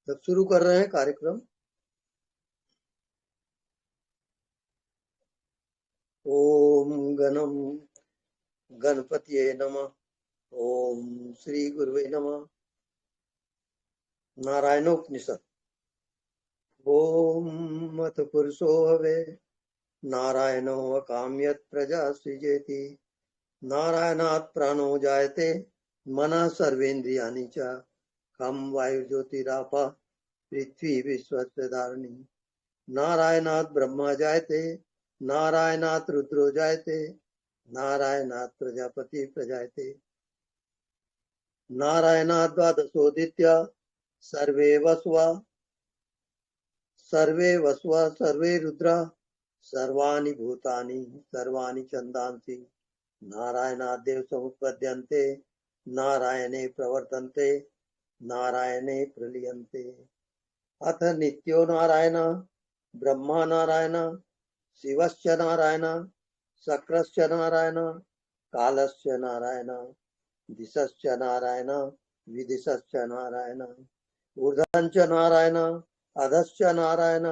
जब शुरू कर रहे हैं कार्यक्रम। ओम गणम गणपतिये नमः। ओम श्री गुरुवे नमः। नारायणोपनिषद। ओम अथ पुरुषो हवे नारायणो अकाम्यत् प्रजा सृजेति। नारायणात् प्राणो जायते मनः सर्वेन्द्रियाणि च। खं वायुर्ज्योतिरापः पृथ्वी विश्वस्य धारिणी। नारायणात् ब्रह्मा जायते नारायणात् रुद्रो जायते नारायणात् प्रजापति प्रजायते। नारायणात् द्वादशोदित्य सर्वे वस्व सर्वे रुद्रा सर्वाणि भूतानि सर्वाणि छन्दांसि। नारायणादेव समुत्पद्यन्ते नारायणे प्रवर्तन्ते नारायणे प्रलीयन्ते। अथ नित्यो नारायण ब्रह्मा नारायण शिवश्च नारायण शक्रश्च नारायण कालश्च नारायण दिशश्च नारायण विदिशश्च नारायण ऊर्ध्वश्च नारायण अधश्च नारायण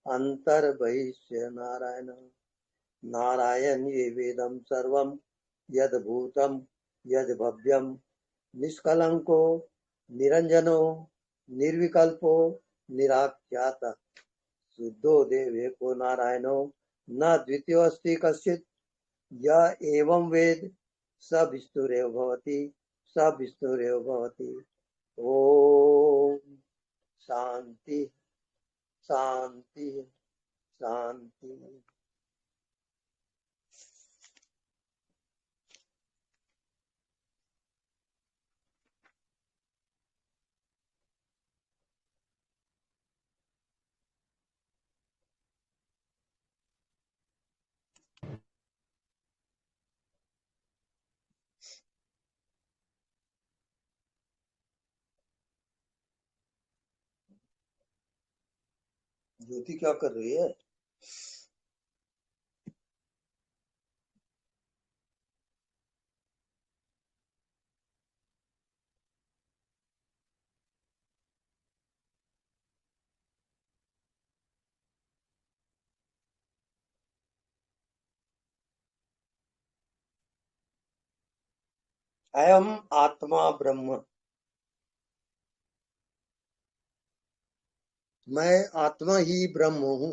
अन्तर्बहिश्च नारायण। नारायण्ये वेदं सर्वं यद्भूतं यद्भव्यं निष्कलंको निरंजनो निर्विकल्पो निराख्यातः शुद्धो देवएको नारायणो न द्वितीयोऽस्ति कश्चित्। य एवं वेद स विष्णुरेव भवति स विष्णुरेव भवति। ओम शांति शांति शांति। ज्योति क्या कर रही है? अयम आत्मा ब्रह्म। मैं आत्मा ही ब्रह्म हूँ।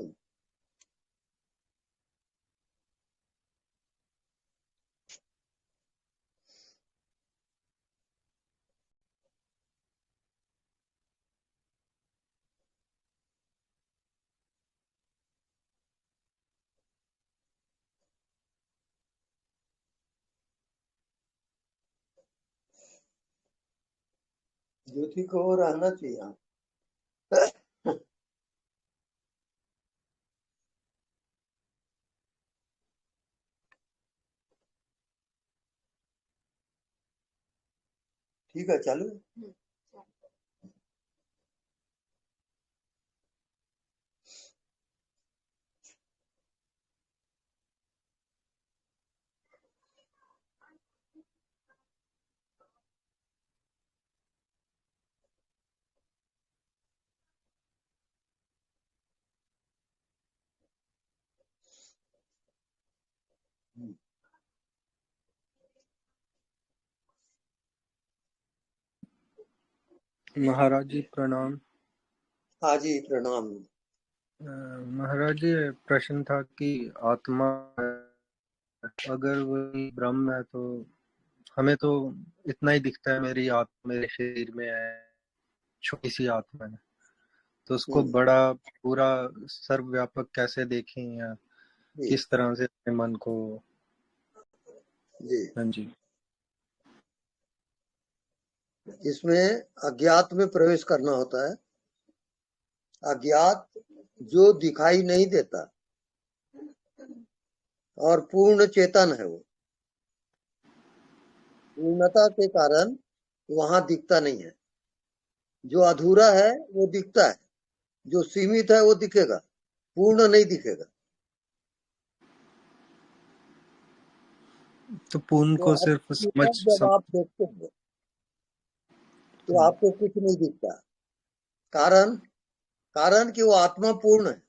ज्योति को रहना चाहिए यहाँ। ठीक है, चालू। महाराज जी प्रणाम। हाँ जी, प्रणाम। महाराज जी प्रश्न था कि आत्मा अगर वही ब्रह्म है तो हमें तो इतना ही दिखता है, मेरी आत्मा मेरे शरीर में है, छोटी सी आत्मा है, तो उसको बड़ा पूरा सर्वव्यापक कैसे देखें या जी किस तरह से अपने मन को। जी। हाँ जी। इसमें अज्ञात में प्रवेश करना होता है। अज्ञात जो दिखाई नहीं देता और पूर्ण चेतन है, वो पूर्णता के कारण वहां दिखता नहीं है। जो अधूरा है वो दिखता है, जो सीमित है वो दिखेगा, पूर्ण नहीं दिखेगा। तो पूर्ण तो को अब सिर्फ समझ जब आप देखते हैं तो आपको कुछ नहीं दिखता, कारण कारण कि वो आत्मा पूर्ण है।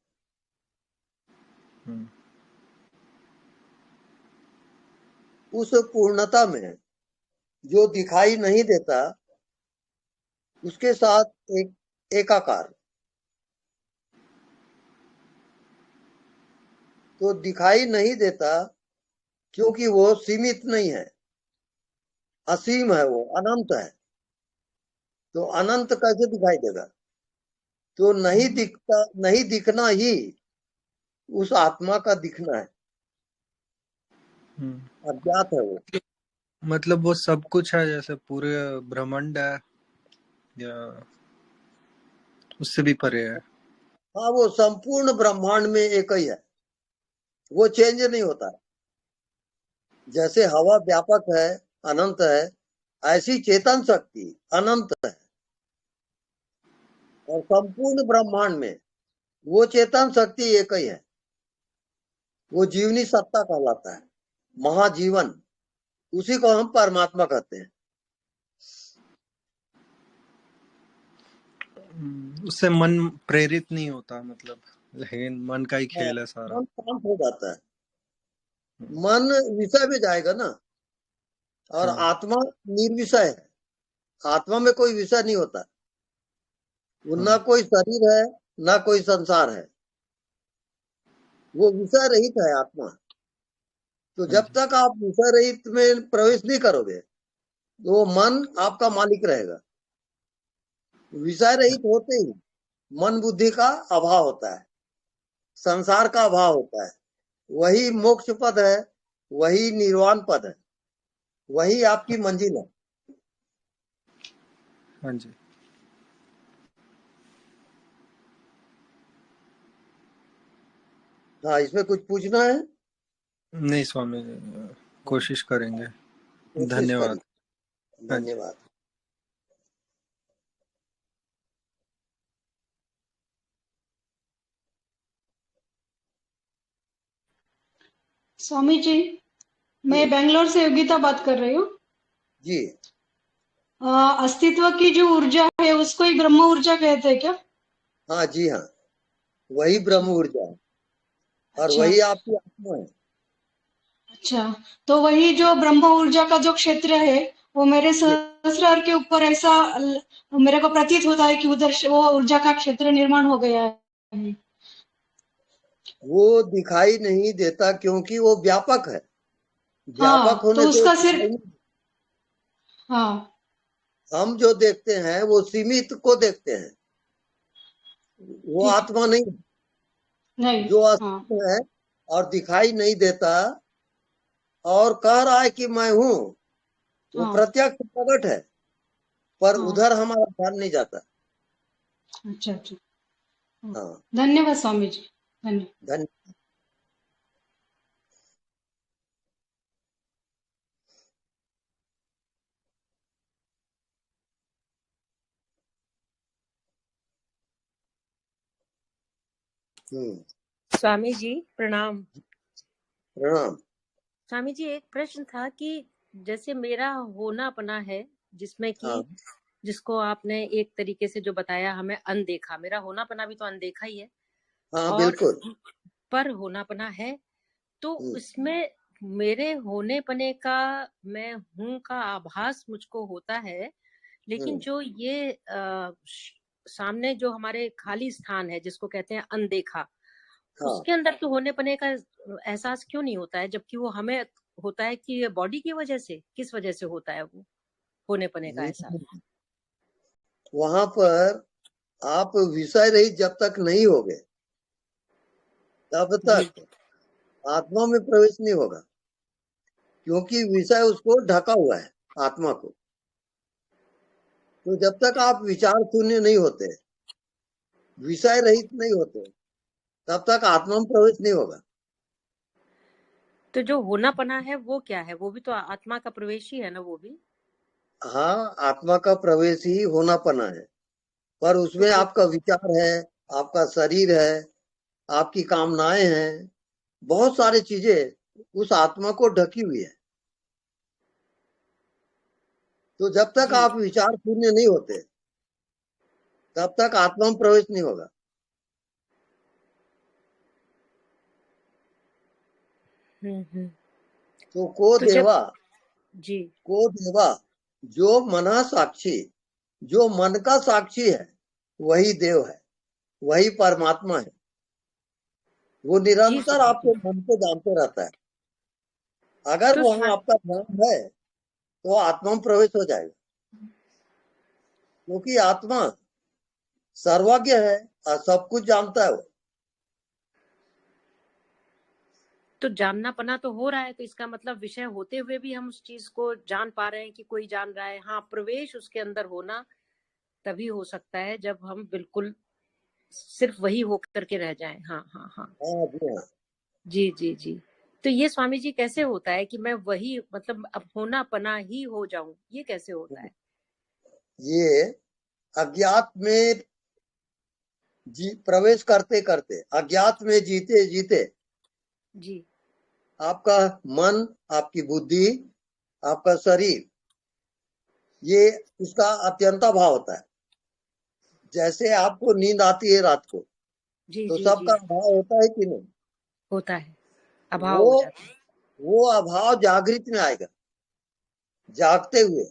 उस पूर्णता में जो दिखाई नहीं देता उसके साथ एक एकाकार। तो दिखाई नहीं देता क्योंकि वो सीमित नहीं है, असीम है, वो अनंत है। तो अनंत कैसे दिखाई देगा? तो नहीं दिखता, नहीं दिखना ही उस आत्मा का दिखना है, अज्ञात है वो। मतलब वो सब कुछ है, जैसे पूरे ब्रह्मांड है या उससे भी परे है? हाँ, वो संपूर्ण ब्रह्मांड में एक ही है, वो चेंज नहीं होता। जैसे हवा व्यापक है, अनंत है, ऐसी चेतन शक्ति अनंत है। और संपूर्ण ब्रह्मांड में वो चेतन शक्ति एक ही है, वो जीवनी सत्ता कहलाता है, महाजीवन। उसी को हम परमात्मा कहते हैं। उससे मन प्रेरित नहीं होता, मतलब लेकिन मन का ही हाँ, खेल है सारा। मन शांत हो जाता है, मन विषय में जाएगा ना। और हाँ। आत्मा निर्विषय है, आत्मा में कोई विषय नहीं होता। वो हाँ। ना कोई शरीर है, ना कोई संसार है, वो विषय रहित है आत्मा। तो हाँ जब जी। तक आप विषय रहित में प्रवेश नहीं करोगे तो वो मन आपका मालिक रहेगा। विषय रहित होते ही मन बुद्धि का अभाव होता है, संसार का अभाव होता है। वही मोक्ष पद है, वही निर्वाण पद है, वही आपकी मंजिल है। हाँ जी। हाँ, इसमें कुछ पूछना है? नहीं स्वामी जी, कोशिश करेंगे। कोशिश धन्यवाद। करिए। हाँ जी। धन्यवाद। स्वामी जी, जी मैं बेंगलोर से योगिता बात कर रही हूँ। जी। अस्तित्व की जो ऊर्जा है उसको ही ब्रह्म ऊर्जा कहते हैं क्या? हाँ जी, हाँ, वही ब्रह्म ऊर्जा है और अच्छा वही आपकी आत्मा है। अच्छा। तो वही जो ब्रह्म ऊर्जा का जो क्षेत्र है वो मेरे जी, सहस्रार के ऊपर ऐसा मेरे को प्रतीत होता है कि उधर वो ऊर्जा का क्षेत्र निर्माण हो गया है। वो दिखाई नहीं देता क्योंकि वो व्यापक है। व्यापक हाँ, तो होने से उसका सिर। दिखाई नहीं। हाँ। हम जो देखते हैं वो सीमित को देखते हैं, वो ठीक है। आत्मा नहीं। नहीं। जो हाँ। अस्तित्व है और दिखाई नहीं देता और कह रहा है कि मैं हूं, वो हाँ। प्रत्यक्ष प्रकट है, पर हाँ। उधर हमारा ध्यान नहीं जाता। अच्छा अच्छा। हाँ। हाँ, धन्यवाद स्वामी जी। धन्यवाद। धन्य। स्वामी जी प्रणाम। प्रणाम। स्वामी जी एक प्रश्न था कि जैसे मेरा होना अपना है, जिसमें कि हाँ जिसको आपने एक तरीके से जो बताया हमें अनदेखा, मेरा होना अपना भी तो अनदेखा ही है हाँ, और बिल्कुल। पर होना अपना है। तो उसमें मेरे होने पने का, मैं हूं का आभास मुझको होता है, लेकिन जो ये सामने जो हमारे खाली स्थान है जिसको कहते हैं अनदेखा, हाँ, उसके अंदर तो होने पने का एहसास क्यों नहीं होता है, जबकि वो हमें होता है कि ये बॉडी की वजह से, किस वजह से होता है वो होने पने का एहसास? वहां पर आप विषय रहित जब तक नहीं होगे तब जी। तक आत्मा में प्रवेश नहीं होगा, क्योंकि विषय उसको ढका हुआ है, आत्मा को। तो जब तक आप विचार शून्य नहीं होते, विषय रहित नहीं होते, तब तक आत्मा में प्रवेश नहीं होगा। तो जो होना पना है वो क्या है? वो भी तो आत्मा का प्रवेश ही है ना, वो भी? हाँ, आत्मा का प्रवेश ही होना पना है, पर उसमें तो आपका विचार है, आपका शरीर है, आपकी कामनाएं हैं, बहुत सारी चीजें उस आत्मा को ढकी हुई है। तो जब तक जी। आप विचार शून्य नहीं होते तब तक आत्मा में प्रवेश नहीं होगा। तो को तो जब देवा, जी को देवा, जो मना साक्षी, जो मन का साक्षी है वही देव है, वही परमात्मा है। वो जी निरंतर स्वामी आपके जी। मन को जानते रहता है। अगर तो वहां आपका ध्यान है तो आत्मा में प्रवेश हो जाएगा, क्योंकि आत्मा सर्वज्ञ है और सब कुछ जानता है वो। तो जानना पना तो हो रहा है, तो इसका मतलब विषय होते हुए भी हम उस चीज को जान पा रहे हैं कि कोई जान रहा है। हाँ, प्रवेश उसके अंदर होना तभी हो सकता है जब हम बिल्कुल सिर्फ वही होकर के रह जाएं। हाँ हाँ हाँ। हाँ जी हाँ। जी जी जी। तो ये स्वामी जी कैसे होता है कि मैं वही मतलब अब होना पना ही हो जाऊं, ये कैसे होता है? ये अज्ञात में प्रवेश करते करते, अज्ञात में जीते जीते जी आपका मन, आपकी बुद्धि, आपका शरीर, ये उसका अत्यंता भाव होता है। जैसे आपको नींद आती है रात को, जी तो जी जी। सबका अभाव होता है कि नहीं? होता है, अभाव वो हो जाता है। वो अभाव जागृत में आएगा, जागते हुए।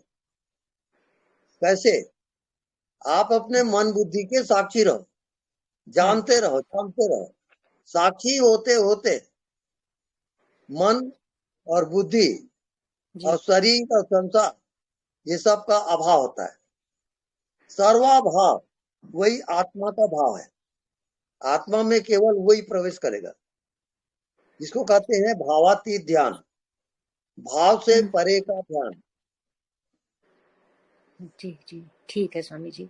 कैसे? आप अपने मन बुद्धि के साक्षी रहो, जानते रहो, जानते रहो। साक्षी होते होते मन और बुद्धि जी और शरीर और संसार, ये सब का अभाव होता है। सर्वाभाव वही आत्मा का भाव है। आत्मा में केवल वही प्रवेश करेगा, जिसको कहते हैं भावातीत ध्यान, भाव से परे का ध्यान। जी जी। ठीक है स्वामी जी,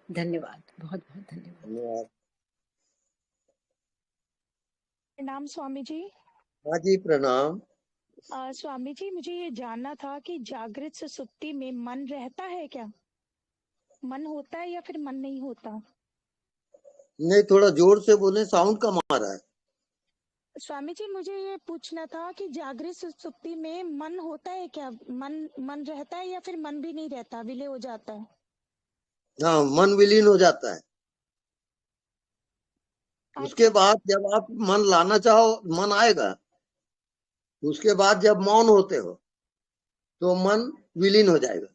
धन्यवाद, बहुत बहुत धन्यवाद। धन्यवाद। प्रणाम स्वामी जी। हाँ जी, प्रणाम। स्वामी जी, मुझे ये जानना था कि जागृत सुसुप्ति में मन रहता है क्या? मन होता है या फिर मन नहीं होता? नहीं, थोड़ा जोर से बोले, साउंड कम आ रहा है। स्वामी जी, मुझे ये पूछना था कि जागृत सुसुप्ति में मन होता है क्या? मन मन रहता है या फिर मन भी नहीं रहता, विलय हो जाता है? हाँ, मन विलीन हो जाता है। उसके अच्छा। बाद जब आप मन लाना चाहो, मन आएगा। उसके बाद जब मौन होते हो तो मन विलीन हो जाएगा।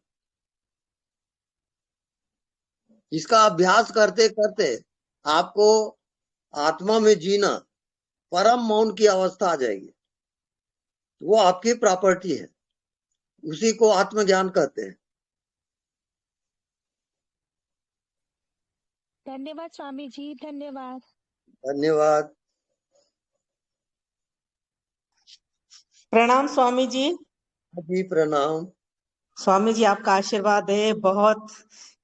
इसका अभ्यास करते करते आपको आत्मा में जीना, परम मौन की अवस्था आ जाएगी। वो आपकी प्रॉपर्टी है, उसी को आत्मज्ञान कहते हैं। धन्यवाद स्वामी जी, धन्यवाद। धन्यवाद। प्रणाम स्वामी जी। जी प्रणाम। स्वामी जी आपका आशीर्वाद है बहुत।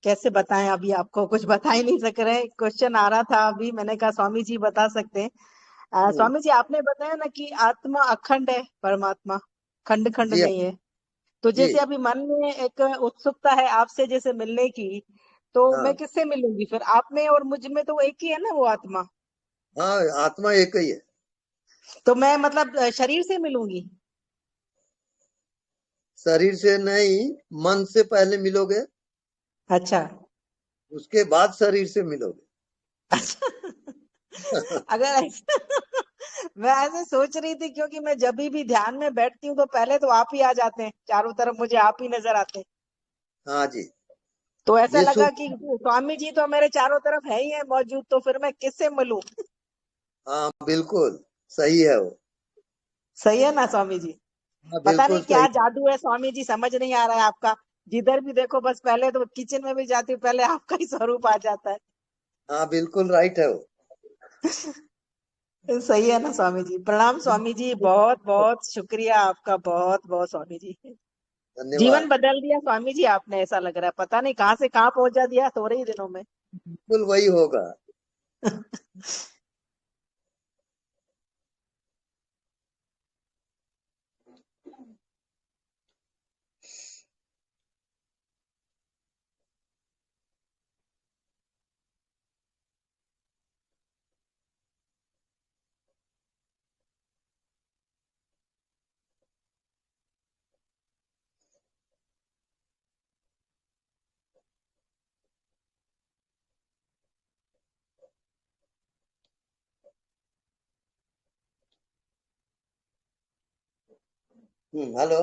कैसे बताएं, अभी आपको कुछ बता ही नहीं सक रहे। क्वेश्चन आ रहा था अभी, मैंने कहा स्वामी जी बता सकते हैं। स्वामी जी आपने बताया ना कि आत्मा अखंड है, परमात्मा खंड खंड जी हाँ, नहीं है। तो जी जैसे अभी मन में एक उत्सुकता है आपसे जैसे मिलने की, तो हाँ। मैं किससे मिलूंगी फिर? आप में और मुझ में तो एक ही है ना वो आत्मा। हाँ, आत्मा एक ही है। तो मैं मतलब शरीर से मिलूंगी? शरीर से नहीं, मन से पहले मिलोगे, अच्छा। उसके बाद शरीर से मिलोगे। अच्छा। अगर ऐसा मैं ऐसे सोच रही थी, क्योंकि मैं जब भी ध्यान में बैठती हूँ तो पहले तो आप ही आ जाते हैं, चारों तरफ मुझे आप ही नजर आते हैं। हाँ जी। तो ऐसा ये लगा सुख। कि स्वामी जी तो मेरे चारों तरफ है ही है मौजूद, तो फिर मैं किससे मिलूं? हाँ, बिल्कुल सही है वो। सही है ना स्वामी जी? हाँ, पता बिल्कुल नहीं क्या सही। जादू है स्वामी जी, समझ नहीं आ रहा है आपका। जिधर भी देखो बस पहले तो किचन में भी जाती हूँ, पहले आपका ही स्वरूप आ जाता हाँ, बिल्कुल राइट है वो। है। सही है ना स्वामी जी? प्रणाम स्वामी जी, बहुत बहुत शुक्रिया आपका, बहुत बहुत स्वामी जी। जीवन धन्यवाद। बदल दिया स्वामी जी आपने, ऐसा लग रहा है। पता नहीं कहाँ से कहाँ पहुंचा दिया थोड़े ही दिनों में। बिल्कुल वही होगा। हेलो।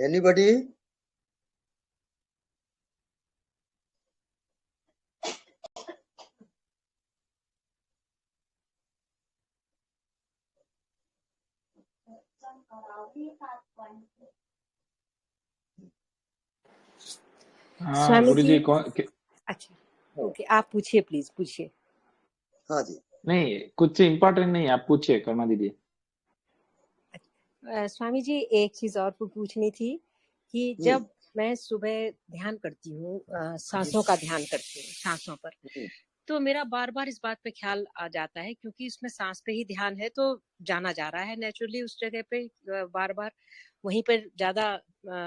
एनीबडी? हाँ स्वामी गुरु जी। जी अच्छा, ओके, आप पूछिए, प्लीज पूछिए। हाँ जी। नहीं, कुछ इम्पोर्टेंट नहीं, आप पूछिए, करुणा दीदी। स्वामी जी, एक चीज और पूछनी थी कि जब मैं सुबह ध्यान करती हूँ, सांसों का ध्यान करती हूँ, सांसों पर, तो मेरा बार बार इस बात पे ख्याल आ जाता है, क्योंकि उसमें सांस पे ही ध्यान है, तो जाना जा रहा है नेचुरली उस जगह पे, बार बार वहीं पर ज्यादा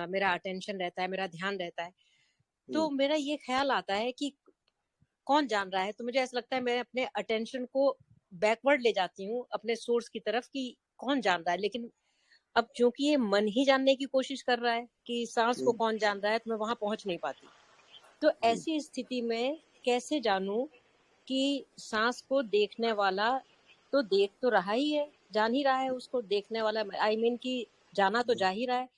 मेरा अटेंशन रहता है, मेरा ध्यान रहता है। तो मेरा ये ख्याल आता है कि कौन जान रहा है, तो मुझे ऐसा लगता है मैं अपने अटेंशन को बैकवर्ड ले जाती हूँ अपने सोर्स की तरफ कि कौन जान रहा है। लेकिन अब क्योंकि ये मन ही जानने की कोशिश कर रहा है कि सांस को कौन जान रहा है, तो मैं वहां पहुंच नहीं पाती। तो ऐसी स्थिति में कैसे जानूं कि सांस को देखने वाला तो देख तो रहा ही है, जान ही रहा है उसको, देखने वाला आई मीन कि जाना तो जा ही रहा है,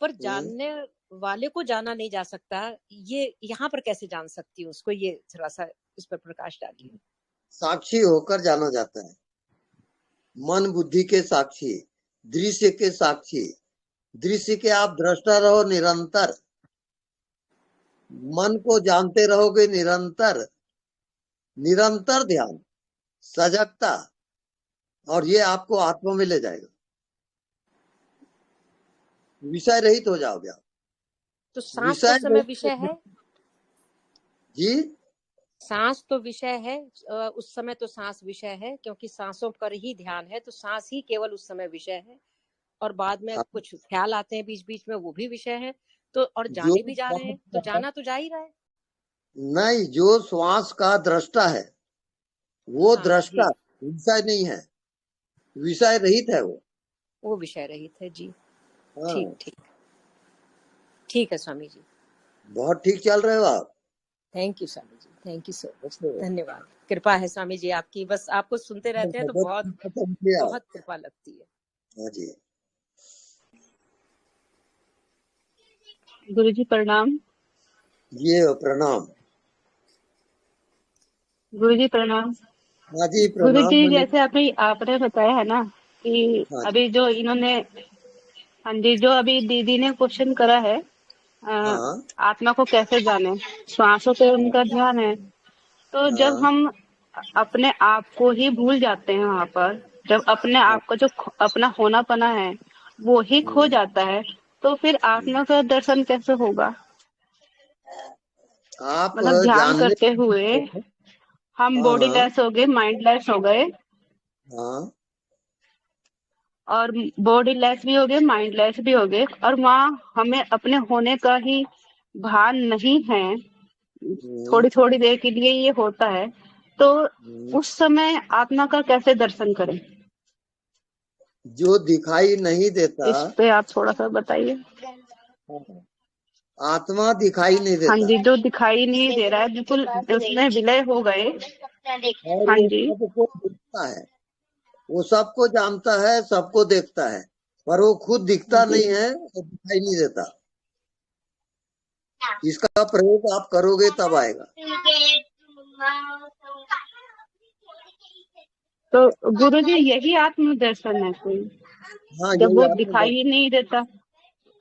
पर जानने वाले को जाना नहीं जा सकता। ये यहाँ पर कैसे जान सकती हूँ उसको, ये थोड़ा सा इस पर प्रकाश डालिए। साक्षी होकर जाना जाता है, मन बुद्धि के साक्षी, दृश्य के साक्षी। दृश्य के आप दृष्टा रहो निरंतर, मन को जानते रहोगे निरंतर। निरंतर ध्यान, सजगता, और ये आपको आत्मा में ले जाएगा, विषय रहित हो जाओगे आप। तो सांस उस समय विषय है जी? सांस तो विषय है, उस समय तो सांस विषय है, क्योंकि सांसों पर ही ध्यान है, तो सांस ही केवल उस समय विषय है, और बाद में कुछ ख्याल आते हैं बीच बीच में, वो भी विषय है। तो और जाने भी जा रहे हैं, तो जाना तो जा ही रहा है। नहीं, जो श्वास का दृष्टा है वो दृष्टा विषय नहीं है, विषय रहित है वो विषय रहित है जी। हाँ। ठीक ठीक ठीक है स्वामी जी, बहुत ठीक चल रहे हो आप। Thank you Swami ji, thank you so much, धन्यवाद। कृपा है स्वामी जी आपकी, बस आपको सुनते रहते हैं तो बहुत बहुत कृपा लगती है। हाँ जी। गुरु जी प्रणाम। ये प्रणाम। गुरु जी प्रणाम। हाँ जी प्रणाम। गुरु जी जैसे आपने बताया है ना कि हाँ अभी जो इन्होंने, हाँ जी, जो अभी दीदी ने क्वेश्चन करा है, आत्मा को कैसे जाने, श्वासों पे उनका ध्यान है। तो जब हम अपने आप को ही भूल जाते हैं वहां पर, जब अपने आप का जो अपना होना पना है वो ही खो जाता है, तो फिर आत्मा का दर्शन कैसे होगा? आप मतलब ध्यान करते हुए हम बॉडी लेस हो गए, माइंड लेस हो गए, और बॉडी लेस भी हो गए, माइंड लेस भी हो गए, और वहाँ हमें अपने होने का ही भान नहीं है, थोड़ी थोड़ी देर के लिए ये होता है, तो उस समय आत्मा का कैसे दर्शन करें? जो दिखाई नहीं देता, इस पे आप थोड़ा सा बताइए। आत्मा दिखाई नहीं देता। हाँ जी, जो दिखाई नहीं दे रहा है, बिल्कुल उसमें विलय हो गए। और हाँ वो जी, सबको दिखता है, वो सबको जानता है, सबको देखता है, पर वो खुद दिखता नहीं है और दिखाई नहीं देता। इसका प्रयोग आप करोगे तब आएगा। तो गुरु जी यही आत्म दर्शन है कोई? हाँ, जब वो दिखाई ही नहीं देता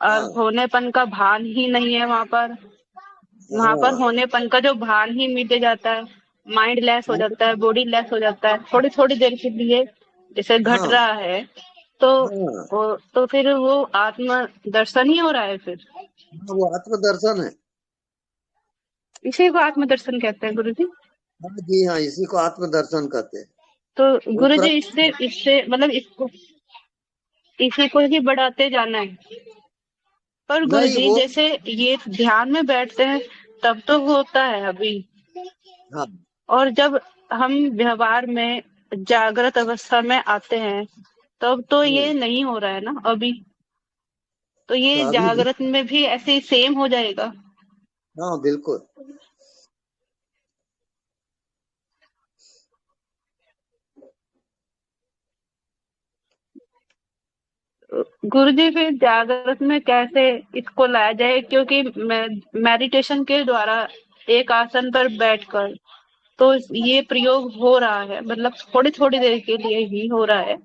और होनेपन का भान ही नहीं है वहाँ पर होनेपन का जो भान ही मिट जाता है, माइंड लेस हो जाता है, बॉडी लेस हो जाता है, थोड़ी थोड़ी देर के लिए जैसे घट रहा है, तो फिर वो आत्म दर्शन ही हो रहा है फिर? वो आत्म दर्शन है। इसी को आत्म दर्शन कहते हैं गुरु जी? हाँ जी, हाँ, इसी को आत्म दर्शन कहते हैं। तो गुरु जी इससे मतलब इसी को ही बढ़ाते जाना है। पर गुरु जी जैसे ये ध्यान में बैठते हैं तब तो होता है अभी, और जब हम व्यवहार में जागृत अवस्था में आते हैं तब तो ये नहीं हो रहा है ना अभी, तो ये जागृत में भी ऐसे ही सेम हो जाएगा? हाँ बिल्कुल। गुरुजी फिर जागृत में कैसे इसको लाया जाए, क्योंकि मेडिटेशन के द्वारा एक आसन पर बैठकर तो ये प्रयोग हो रहा है, मतलब थोड़ी थोड़ी देर के लिए ही हो रहा है,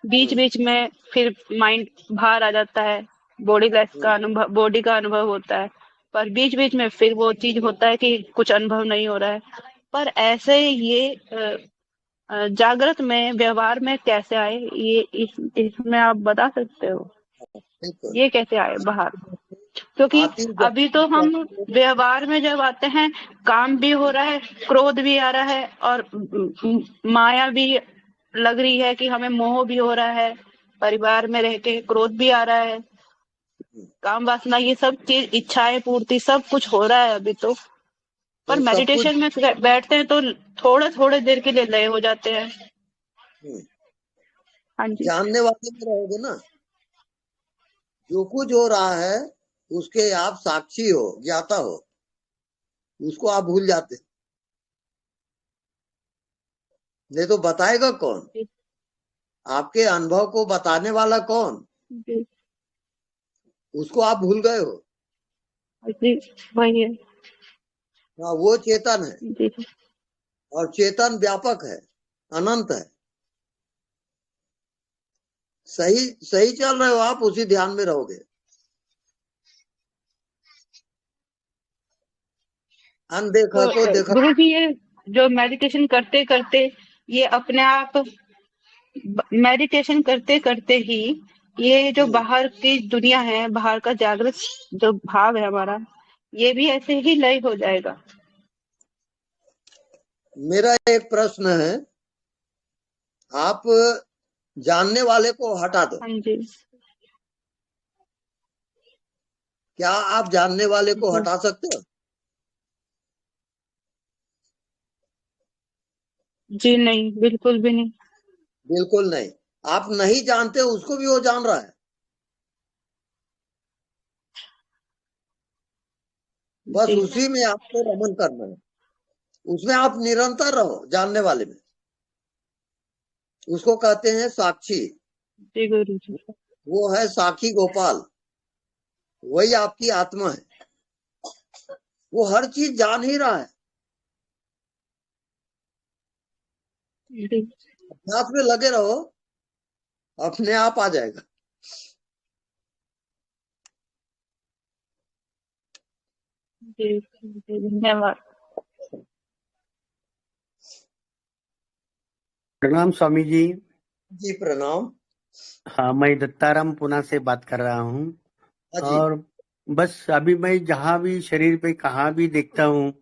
बीच बीच में फिर माइंड बाहर आ जाता है, बॉडी का अनुभव होता है, पर बीच बीच में फिर वो चीज होता है कि कुछ अनुभव नहीं हो रहा है। पर ऐसे ये जागृत में व्यवहार में कैसे आए, ये इसमें आप बता सकते हो, ये कैसे आए बाहर? क्योंकि अभी तो हम व्यवहार में जब आते हैं, काम भी हो रहा है, क्रोध भी आ रहा है, और माया भी लग रही है कि हमें मोह भी हो रहा है, परिवार में रह के क्रोध भी आ रहा है, काम वासना, ये सब चीज, इच्छाएं पूर्ति, सब कुछ हो रहा है अभी तो। पर मेडिटेशन में बैठते हैं तो थोड़े थोड़े देर के लिए लय हो जाते हैं। हाँ जी, जानने वाले में रहोगे ना, जो कुछ हो रहा है उसके आप साक्षी हो, ज्ञाता हो, उसको आप भूल जाते, नहीं तो बताएगा कौन? आपके अनुभव को बताने वाला कौन? उसको आप भूल गए हो। वही है। हाँ, वो चेतन है, और चेतन व्यापक है, अनंत है। सही सही चल रहे हो आप, उसी ध्यान में रहोगे। अनदेखा को देखा। गुरु जी, ये जो मेडिटेशन करते करते ये अपने आप, मेडिटेशन करते करते ही ये जो बाहर की दुनिया है, बाहर का जागृत जो भाव है हमारा, ये भी ऐसे ही लय हो जाएगा? मेरा एक प्रश्न है, आप जानने वाले को हटा दो। हाँ जी। क्या आप जानने वाले को हटा सकते हो? जी नहीं, बिल्कुल भी नहीं। बिल्कुल नहीं। आप नहीं जानते, उसको भी वो जान रहा है। बस उसी में आपको रमन करना है, उसमें आप निरंतर रहो, जानने वाले में। उसको कहते हैं साक्षी। जी गुरु जी। वो है साक्षी गोपाल, वही आपकी आत्मा है। वो हर चीज जान ही रहा है। अभ्यास में लगे रहो, अपने आप आ जाएगा। जी धन्यवाद। प्रणाम स्वामी जी। जी प्रणाम। हाँ, मैं दत्ताराम पुणे से बात कर रहा हूँ। और बस अभी मैं जहाँ भी शरीर पे कहाँ भी देखता हूँ,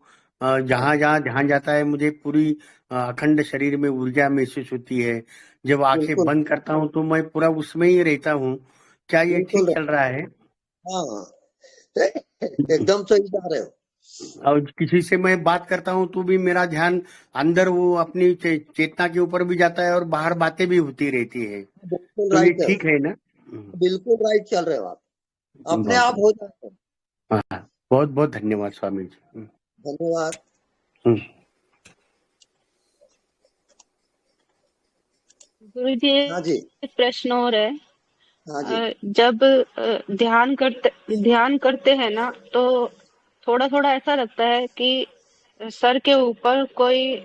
जहाँ जहाँ ध्यान जाता है, मुझे पूरी अखंड शरीर में ऊर्जा महसूस होती है। जब आंखें बंद करता हूँ तो मैं पूरा उसमें ही रहता हूँ। क्या ये ठीक चल रहा है? हाँ, एकदम सही जा रहे हो। और किसी से मैं बात करता हूँ तो भी मेरा ध्यान अंदर वो अपनी चेतना के ऊपर भी जाता है और बाहर बातें भी होती रहती है। तो ये ठीक है ना? बिल्कुल राइट चल रहे हो आप, अपने आप हो जाते हैं। हाँ, बहुत बहुत धन्यवाद स्वामी जी। धन्यवाद। गुरु जी, एक प्रश्न और है। जब ध्यान करते हैं ना, तो थोड़ा थोड़ा ऐसा लगता है कि सर के ऊपर कोई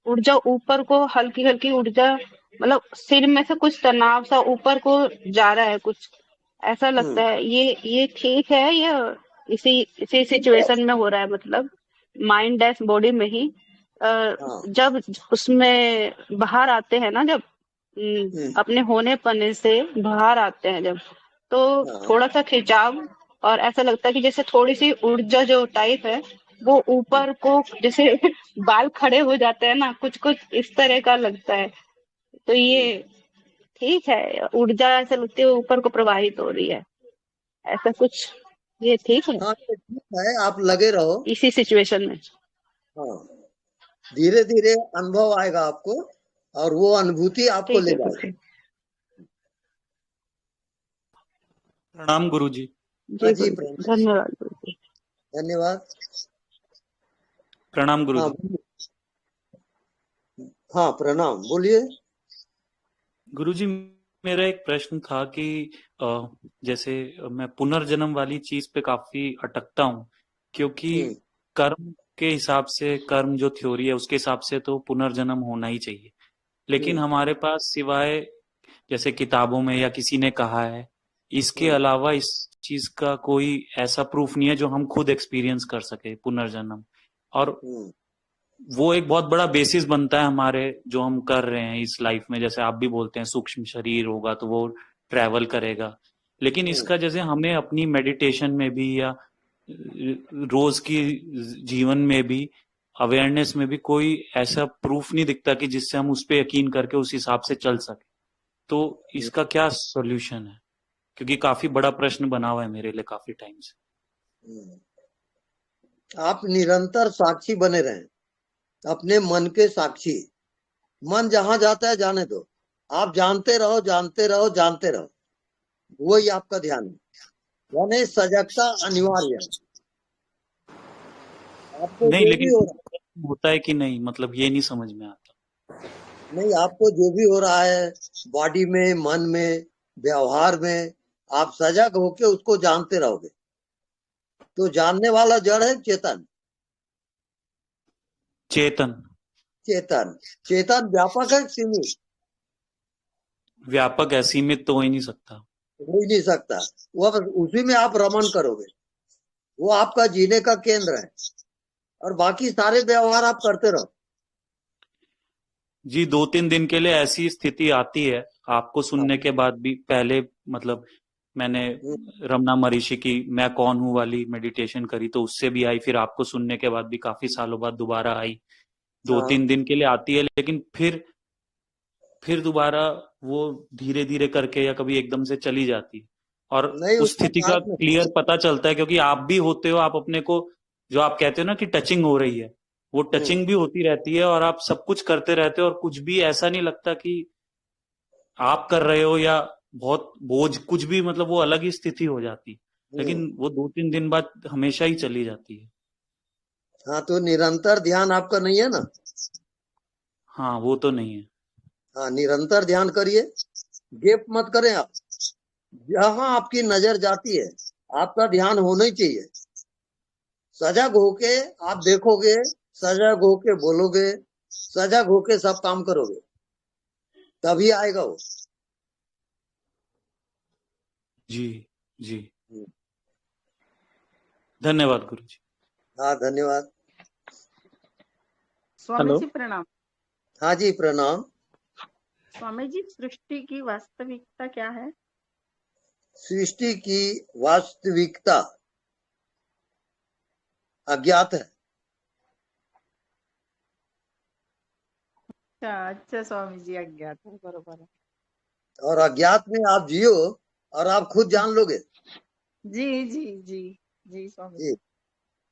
ऊर्जा, ऊपर को हल्की हल्की ऊर्जा, मतलब सिर में से कुछ तनाव सा ऊपर को जा रहा है, कुछ ऐसा लगता है। ये ठीक है या इसी सिचुएशन में हो रहा है? मतलब माइंड डैश बॉडी में ही जब उसमें बाहर आते हैं ना, जब अपने होने पने से बाहर आते हैं जब, तो थोड़ा सा खिंचाव, और ऐसा लगता है कि जैसे थोड़ी सी ऊर्जा जो टाइप है वो ऊपर को, जैसे बाल खड़े हो जाते हैं ना, कुछ कुछ इस तरह का लगता है। तो ये ठीक है? ऊर्जा ऐसा लगती है ऊपर को प्रवाहित हो रही है, ऐसा कुछ, ये ठीक है? हाँ, ठीक है, आप लगे रहो इसी सिचुएशन में। हाँ, धीरे धीरे अनुभव आएगा आपको, और वो अनुभूति आपको ले जाएगी। प्रणाम गुरु जी। जी धन्यवाद गुरु जी। धन्यवाद। प्रणाम गुरु जी। हाँ प्रणाम, बोलिए। गुरु जी, मेरा एक प्रश्न था कि जैसे मैं पुनर्जन्म वाली चीज पे काफी अटकता हूँ, क्योंकि कर्म के हिसाब से, कर्म जो थ्योरी है उसके हिसाब से तो पुनर्जन्म होना ही चाहिए, लेकिन हमारे पास सिवाय जैसे किताबों में या किसी ने कहा है, इसके अलावा इस चीज का कोई ऐसा प्रूफ नहीं है जो हम खुद एक्सपीरियंस कर सके पुनर्जन्म। और वो एक बहुत बड़ा बेसिस बनता है हमारे जो हम कर रहे हैं इस लाइफ में। जैसे आप भी बोलते हैं सूक्ष्म शरीर होगा तो वो ट्रैवल करेगा, लेकिन इसका जैसे हमें अपनी मेडिटेशन में भी या रोज की जीवन में भी, अवेयरनेस में भी कोई ऐसा प्रूफ नहीं दिखता कि जिससे हम उस पर यकीन करके उस हिसाब से चल सके। तो इसका क्या सॉल्यूशन है? क्योंकि काफी बड़ा प्रश्न बना हुआ है मेरे लिए काफी टाइम से। आप निरंतर साक्षी बने रहें, अपने मन के साक्षी। मन जहां जाता है जाने दो, आप जानते रहो जानते रहो जानते रहो, वही आपका ध्यान है। यानी सजगता अनिवार्य है। आपको नहीं, जो लेकिन भी हो रहा है, होता है कि नहीं, मतलब ये नहीं समझ में आता। नहीं, आपको जो भी हो रहा है बॉडी में, मन में, व्यवहार में, आप सजग होके उसको जानते रहोगे। तो जानने वाला जड़ है चेतन। चेतन चेतन चेतन व्यापक है सीमित? व्यापक है, सीमित तो हो ही नहीं सकता। हो ही नहीं सकता। वो उसी में आप रमन करोगे, वो आपका जीने का केंद्र है, और बाकी सारे व्यवहार आप करते रहो। जी, 2-3 दिन के लिए ऐसी स्थिति आती है आपको सुनने के बाद भी। पहले मतलब मैंने रमना महर्षि की मैं कौन हूँ वाली मेडिटेशन करी तो उससे भी आई, फिर आपको सुनने के बाद भी काफी सालों बाद दोबारा आई। 2-3 दिन के लिए आती है, लेकिन फिर दोबारा वो धीरे धीरे करके या कभी एकदम से चली जाती है। और उस स्थिति का क्लियर पता चलता है क्योंकि आप भी होते हो, आप अपने को जो आप कहते हो ना कि टचिंग हो रही है, वो टचिंग भी होती रहती है और आप सब कुछ करते रहते हो और कुछ भी ऐसा नहीं लगता कि आप कर रहे हो या बहुत बोझ कुछ भी, मतलब वो अलग ही स्थिति हो जाती है, लेकिन वो 2-3 दिन बाद हमेशा ही चली जाती है। हाँ, तो निरंतर ध्यान आपका नहीं है ना? हाँ, वो तो नहीं है। हाँ, निरंतर ध्यान करिए, गैप मत करें आप। जहां आपकी नजर जाती है आपका ध्यान होना ही चाहिए। सजग होके आप देखोगे, सजग होके बोलोगे, सजग होके सब काम करोगे, तभी आएगा वो। जी जी, धन्यवाद गुरुजी। हाँ, धन्यवाद। स्वामी जी प्रणाम। हाँ जी, प्रणाम। स्वामी जी, सृष्टि की वास्तविकता क्या है? सृष्टि की वास्तविकता अज्ञात है। अच्छा स्वामी जी, अज्ञात है, बरोबर है। और अज्ञात में आप जियो और आप खुद जान लोगे। जी जी जी जी स्वामी जी।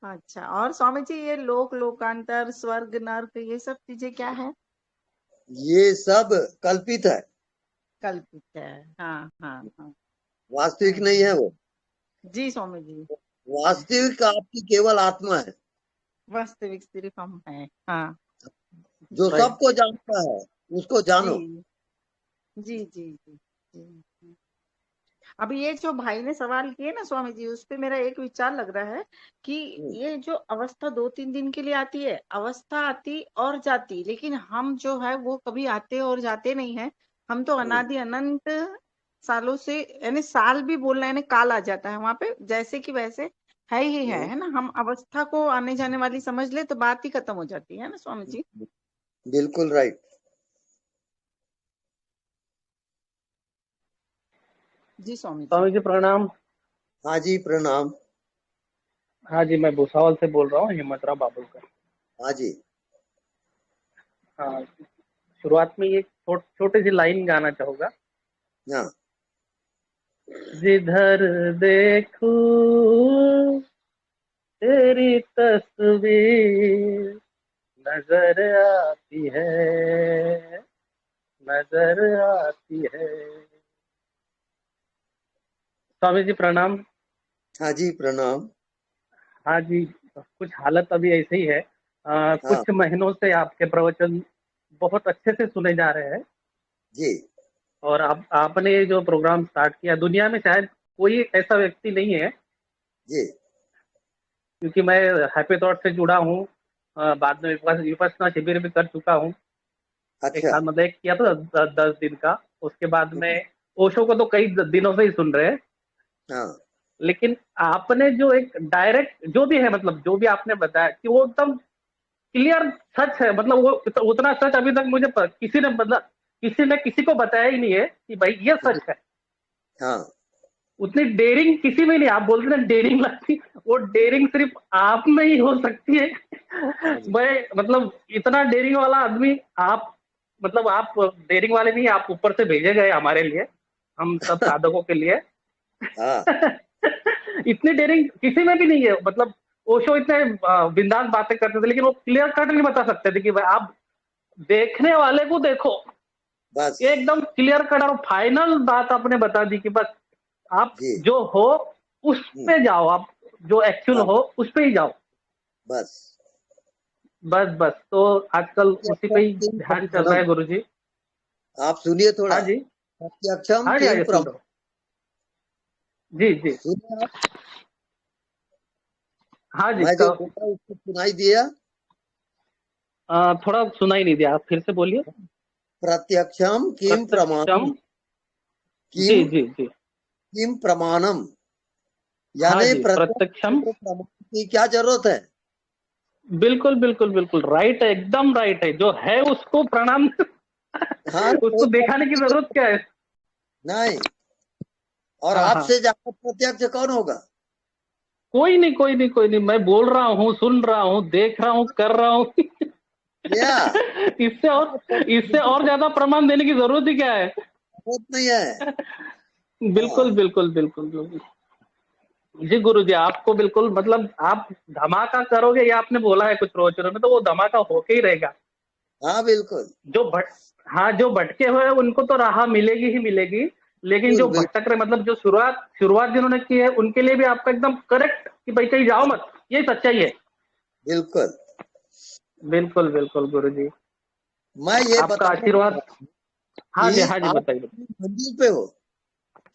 अच्छा, और स्वामी जी ये लोक लोकांतर, स्वर्ग नर्क, ये सब चीजें क्या है? ये सब कल्पित है। कल्पित है, हाँ हाँ हाँ। वास्तविक नहीं है वो। जी स्वामी जी। वास्तविक आपकी केवल आत्मा है। वास्तविक सिर्फ हम हैं, हाँ। जो सबको जानता है उसको जानो। जी जी जी जी। अभी ये जो भाई ने सवाल किए ना स्वामी जी, उस पे मेरा एक विचार लग रहा है कि ये जो अवस्था 2-3 दिन के लिए आती है, अवस्था आती और जाती, लेकिन हम जो है वो कभी आते और जाते नहीं है। हम तो अनादि अनंत सालों से, यानी साल भी बोलना यानी काल आ जाता है वहां पे, जैसे कि वैसे है ही है ना। हम अवस्था को आने जाने वाली समझ ले तो बात ही खत्म हो जाती है ना स्वामी जी। बिल्कुल राइट। जी स्वामी जी प्रणाम। हाँ जी, प्रणाम। हाँ जी, मैं भुसावल से बोल रहा हूँ, हिम्मतराव बाबुलकर। हाँ जी। हाँ, शुरुआत में ये छोटी सी लाइन गाना चाहूंगा। हाँ। जिधर देखूं तेरी तस्वीर नजर आती है, नजर आती है। स्वामी जी प्रणाम। हाँ जी, प्रणाम। हाँ जी, कुछ हालत अभी ऐसे ही है। कुछ महीनों से आपके प्रवचन बहुत अच्छे से सुने जा रहे हैं जी। और आपने ये जो प्रोग्राम स्टार्ट किया, दुनिया में शायद कोई ऐसा व्यक्ति नहीं है जी, क्योंकि मैं हैप्पी थॉट से जुड़ा हूँ, बाद में विपश्यना शिविर भी कर चुका हूँ। एक अच्छा, साल मतलब एक किया था 10 दिन का, उसके बाद में ओशो को तो कई दिनों से ही सुन रहे हैं। हाँ, लेकिन आपने जो एक डायरेक्ट जो भी है, मतलब जो भी आपने बताया कि वो एकदम क्लियर सच है, मतलब वो उतना सच अभी तक मुझे किसी ने मतलब किसी ने किसी को बताया ही नहीं है कि भाई ये सच है। हाँ, उतनी डेयरिंग किसी में नहीं, आप बोलते ना डेयरिंग लगती, वो डेयरिंग सिर्फ आप में ही हो सकती है। मैं मतलब इतना डेयरिंग वाला आदमी आप, मतलब आप डेयरिंग वाले नहीं, आप ऊपर से भेजे गए हमारे लिए, हम सब साधकों के लिए। हाँ, इतनी डेयरिंग किसी में भी नहीं है। मतलब ओशो इतने बिंदास बातें करते थे, लेकिन वो क्लियर कट नहीं बता सकते थे कि भाई आप देखने वाले को देखो। बस ये एकदम क्लियर कट और फाइनल बात आपने बता दी कि बस आप जी, जो हो उस पे जाओ, आप जो एक्चुअल हाँ, हो उस पे ही जाओ। बस बस बस तो आजकल उसी पे ही किम ध्यान चल रहा प्रमाणम, है गुरुजी। आप सुनिए थोड़ा। हाँ जी, प्रत्यक्षम हाँ जी, हाँ किम जी, सुन रहा प्रमाणम, हूँ। जी जी, सुनिए आप, हाँ जी, मैं जो बोला उसको सुनाई दिया। थोड़ा सुनाई नहीं दिया, आप फिर से बोलिए। प्रत्यक्षम किम प्रमाणम, प्रत्यक्षम, किम जी जी जी, किम प्रमाणम, हाँ यानी जी, प्रत्यक्ष प्रत्यक्षम, को प्रमाण की क्या जरूरत है? बिल्कुल बिल्कुल बिल्कुल राइट है, एकदम राइट है, जो है उसको प्रणाम। हाँ, उसको कोई दिखाने की जरूरत क्या है? नहीं, और हाँ हाँ, आपसे ज्यादा प्रत्यक्ष कौन होगा? कोई नहीं कोई नहीं कोई नहीं, मैं बोल रहा हूँ, सुन रहा हूँ, देख रहा हूँ, कर रहा हूँ। या इससे और ज्यादा प्रमाण देने की जरूरत ही क्या है? जरूरत नहीं है। बिल्कुल हाँ, बिल्कुल बिल्कुल बिल्कुल। जी गुरुजी, आपको बिल्कुल मतलब आप धमाका करोगे, ये आपने बोला है कुछ प्रवचनों में, तो वो धमाका होके ही रहेगा। हाँ, बिल्कुल जो हाँ, जो भटके हुए हैं उनको तो राह मिलेगी ही मिलेगी, लेकिन जो बिल्कुल बिल्कुल भटक रहे, मतलब जो शुरुआत जिन्होंने की है, उनके लिए भी आपका एकदम करेक्ट कि भाई कहीं जाओ मत, ये सच्चाई है। बिल्कुल। बिल्कुल बिल्कुल गुरुजी, मैं ये आपका बताना चाहता आशीर्वाद। हूँ हाँ जी, कि हाँ जी, आप बताइए। मंजिल पे हो,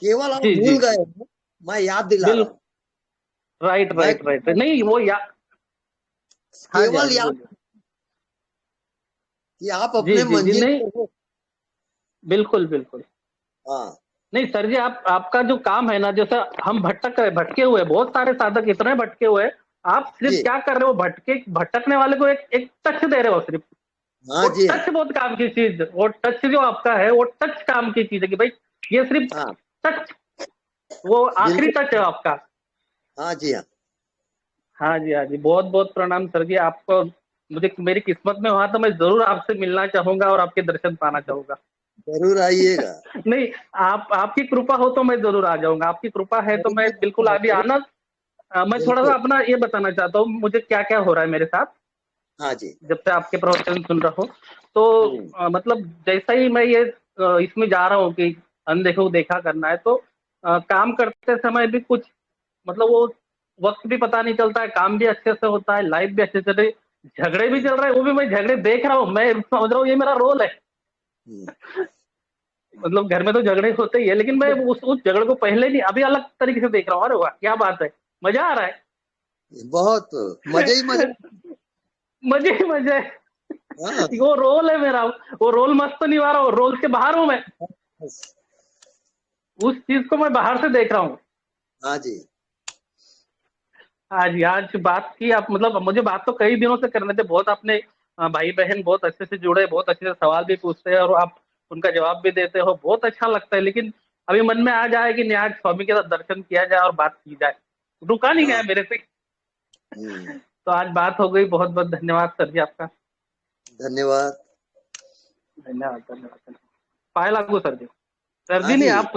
केवल आप जी जी भूल गए जी, हो, मैं याद दिला रहा बिल हूँ। राइट मैं राइट राइट, नहीं वो हाँ जी, हाँ केवल जी, याद बोलिए। कि आप जी अपने जी जी, मंजिल नहीं, पे हो। बिल्कुल बिल्कुल। हाँ, नहीं सर जी, आपका जो काम है ना, जैसे हम भटके हुए हैं, बहुत सारे साधक इतने भटके हुए हैं, आप सिर्फ जी, क्या कर रहे हो, भटकने वाले को एक टच दे रहे हो सिर्फ। हाँ वो जी, हाँ, टच बहुत काम की चीज, वो टच जो आपका है वो टच काम की चीज है कि भाई ये सिर्फ हाँ, टच, वो आखिरी बिल्कुल, टच है आपका। हाँ जी, हाँ, हाँ जी, हाँ जी, बहुत बहुत प्रणाम सर जी आपको। मुझे मेरी किस्मत में हुआ तो मैं जरूर आपसे मिलना चाहूंगा और आपके दर्शन पाना चाहूंगा। जरूर आइएगा। नहीं, आपकी कृपा हो तो मैं जरूर आ जाऊंगा, आपकी कृपा है तो मैं बिल्कुल अभी आना। मैं थोड़ा सा बिल्कुल, अपना ये बताना चाहता हूँ, मुझे क्या क्या हो रहा है मेरे साथ हाँ जी, जब से आपके प्रवचन सुन रहा हूँ। तो हम्म, मतलब जैसा ही मैं ये इसमें जा रहा हूँ कि अनदेखो देखा करना है, तो काम करते समय भी कुछ मतलब वो वक्त भी पता नहीं चलता है, काम भी अच्छे से होता है, लाइफ भी अच्छे से चल रही, झगड़े भी चल रहे हैं, वो भी मैं झगड़े देख रहा हूँ, मैं समझ रहा हूँ ये मेरा रोल है। हम्म। मतलब घर में तो झगड़े होते ही है, लेकिन मैं उस झगड़े को पहले नहीं, अभी अलग तरीके से देख रहा हूँ। अरे वाह क्या बात है, मजा आ रहा है। बहुत मजा ही मजा। मजे ही मजे है। हाँ, वो रोल है मेरा, वो रोल मस्त नहीं आ रहा, वो रोल के बाहर हूँ मैं, उस चीज को मैं बाहर से देख रहा हूँ। हाँ जी, आज आज बात की आप, मतलब मुझे बात तो कई दिनों से करने थे, बहुत आपने भाई बहन बहुत अच्छे से जुड़े, बहुत अच्छे से सवाल भी पूछते हैं और आप उनका जवाब भी देते हो, बहुत अच्छा लगता है। लेकिन अभी मन में आ जाए कि नहीं आज स्वामी के साथ दर्शन किया जाए और बात की जाए, रुका नहीं हाँ, गया मेरे से। तो आज बात हो गई, बहुत बहुत धन्यवाद सर जी आपका। धन्यवाद। धन्यवाद धन्यवाद, पाए लागू सर जी। सर हाँ जी नहीं, जी, आप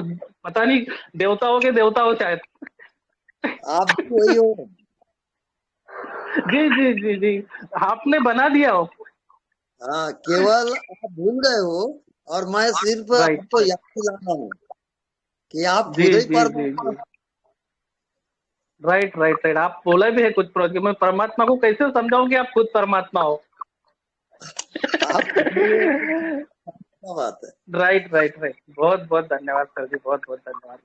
पता नहीं देवताओं के देवता हो शायद। आप भी वही हो। जी जी जी जी, आपने बना दिया हो। हाँ, केवल आप भूल गए हो, और मैं सिर्फ राइट आपको राइट, याद दिलाना हूँ कि आप जी खुद ही जी जी परमात्मा। जी, राइट राइट राइट, आप बोला भी है कुछ प्रोजेक्ट, मैं परमात्मा को कैसे समझाऊं कि आप खुद परमात्मा हो। आप क्या बात है। राइट राइट राइट, बहुत बहुत धन्यवाद सर जी, बहुत बहुत धन्यवाद।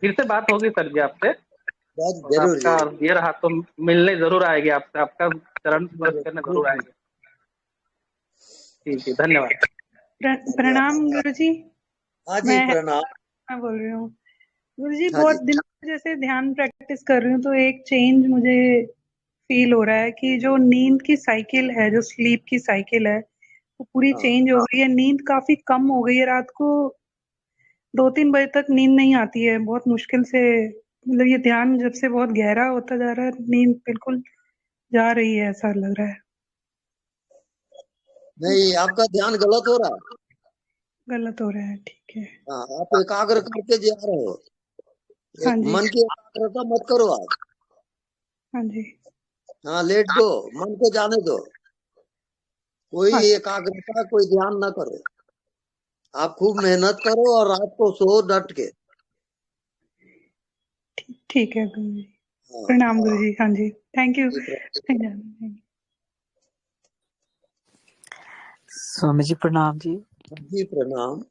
फिर से बात होगी सर जी आपसे, और आपका ये रहा तो मिलने जरूर आएगी आपसे, आपका चरण स्पर्श करने जरूर आएंगे। ठीक है, धन्यवाद। प्रणाम गुरु जी। हाँ जी, प्रणाम। मैं बोल रही हूँ गुरु जी, बहुत दिनों से जैसे ध्यान प्रैक्टिस कर रही हूँ तो एक चेंज मुझे फील हो रहा है कि जो नींद की साइकिल है, जो स्लीप की साइकिल है, वो पूरी चेंज हो गई है। नींद काफी कम हो गई है, रात को 2-3 बजे तक नींद नहीं आती है, बहुत मुश्किल से। मतलब ये ध्यान जब से बहुत गहरा होता जा रहा है, नींद बिल्कुल जा रही है, ऐसा लग रहा है। नहीं, आपका ध्यान गलत हो रहा है। गलत हो रहा है, ठीक है। हाँ, आप एकाग्र करके जा रहे हो। हाँ जी। मन की एकाग्रता मत करो आप। हाँ जी। हाँ, लेट गो, मन को जाने दो। कोई एकाग्रता, कोई ध्यान ना करो। आप खूब मेहनत करो और रात को सो डट के। ठीक है गुरु जी। प्रणाम गुरु जी। हाँ जी, थैंक यू। स्वामी जी प्रणाम जी। जी प्रणाम।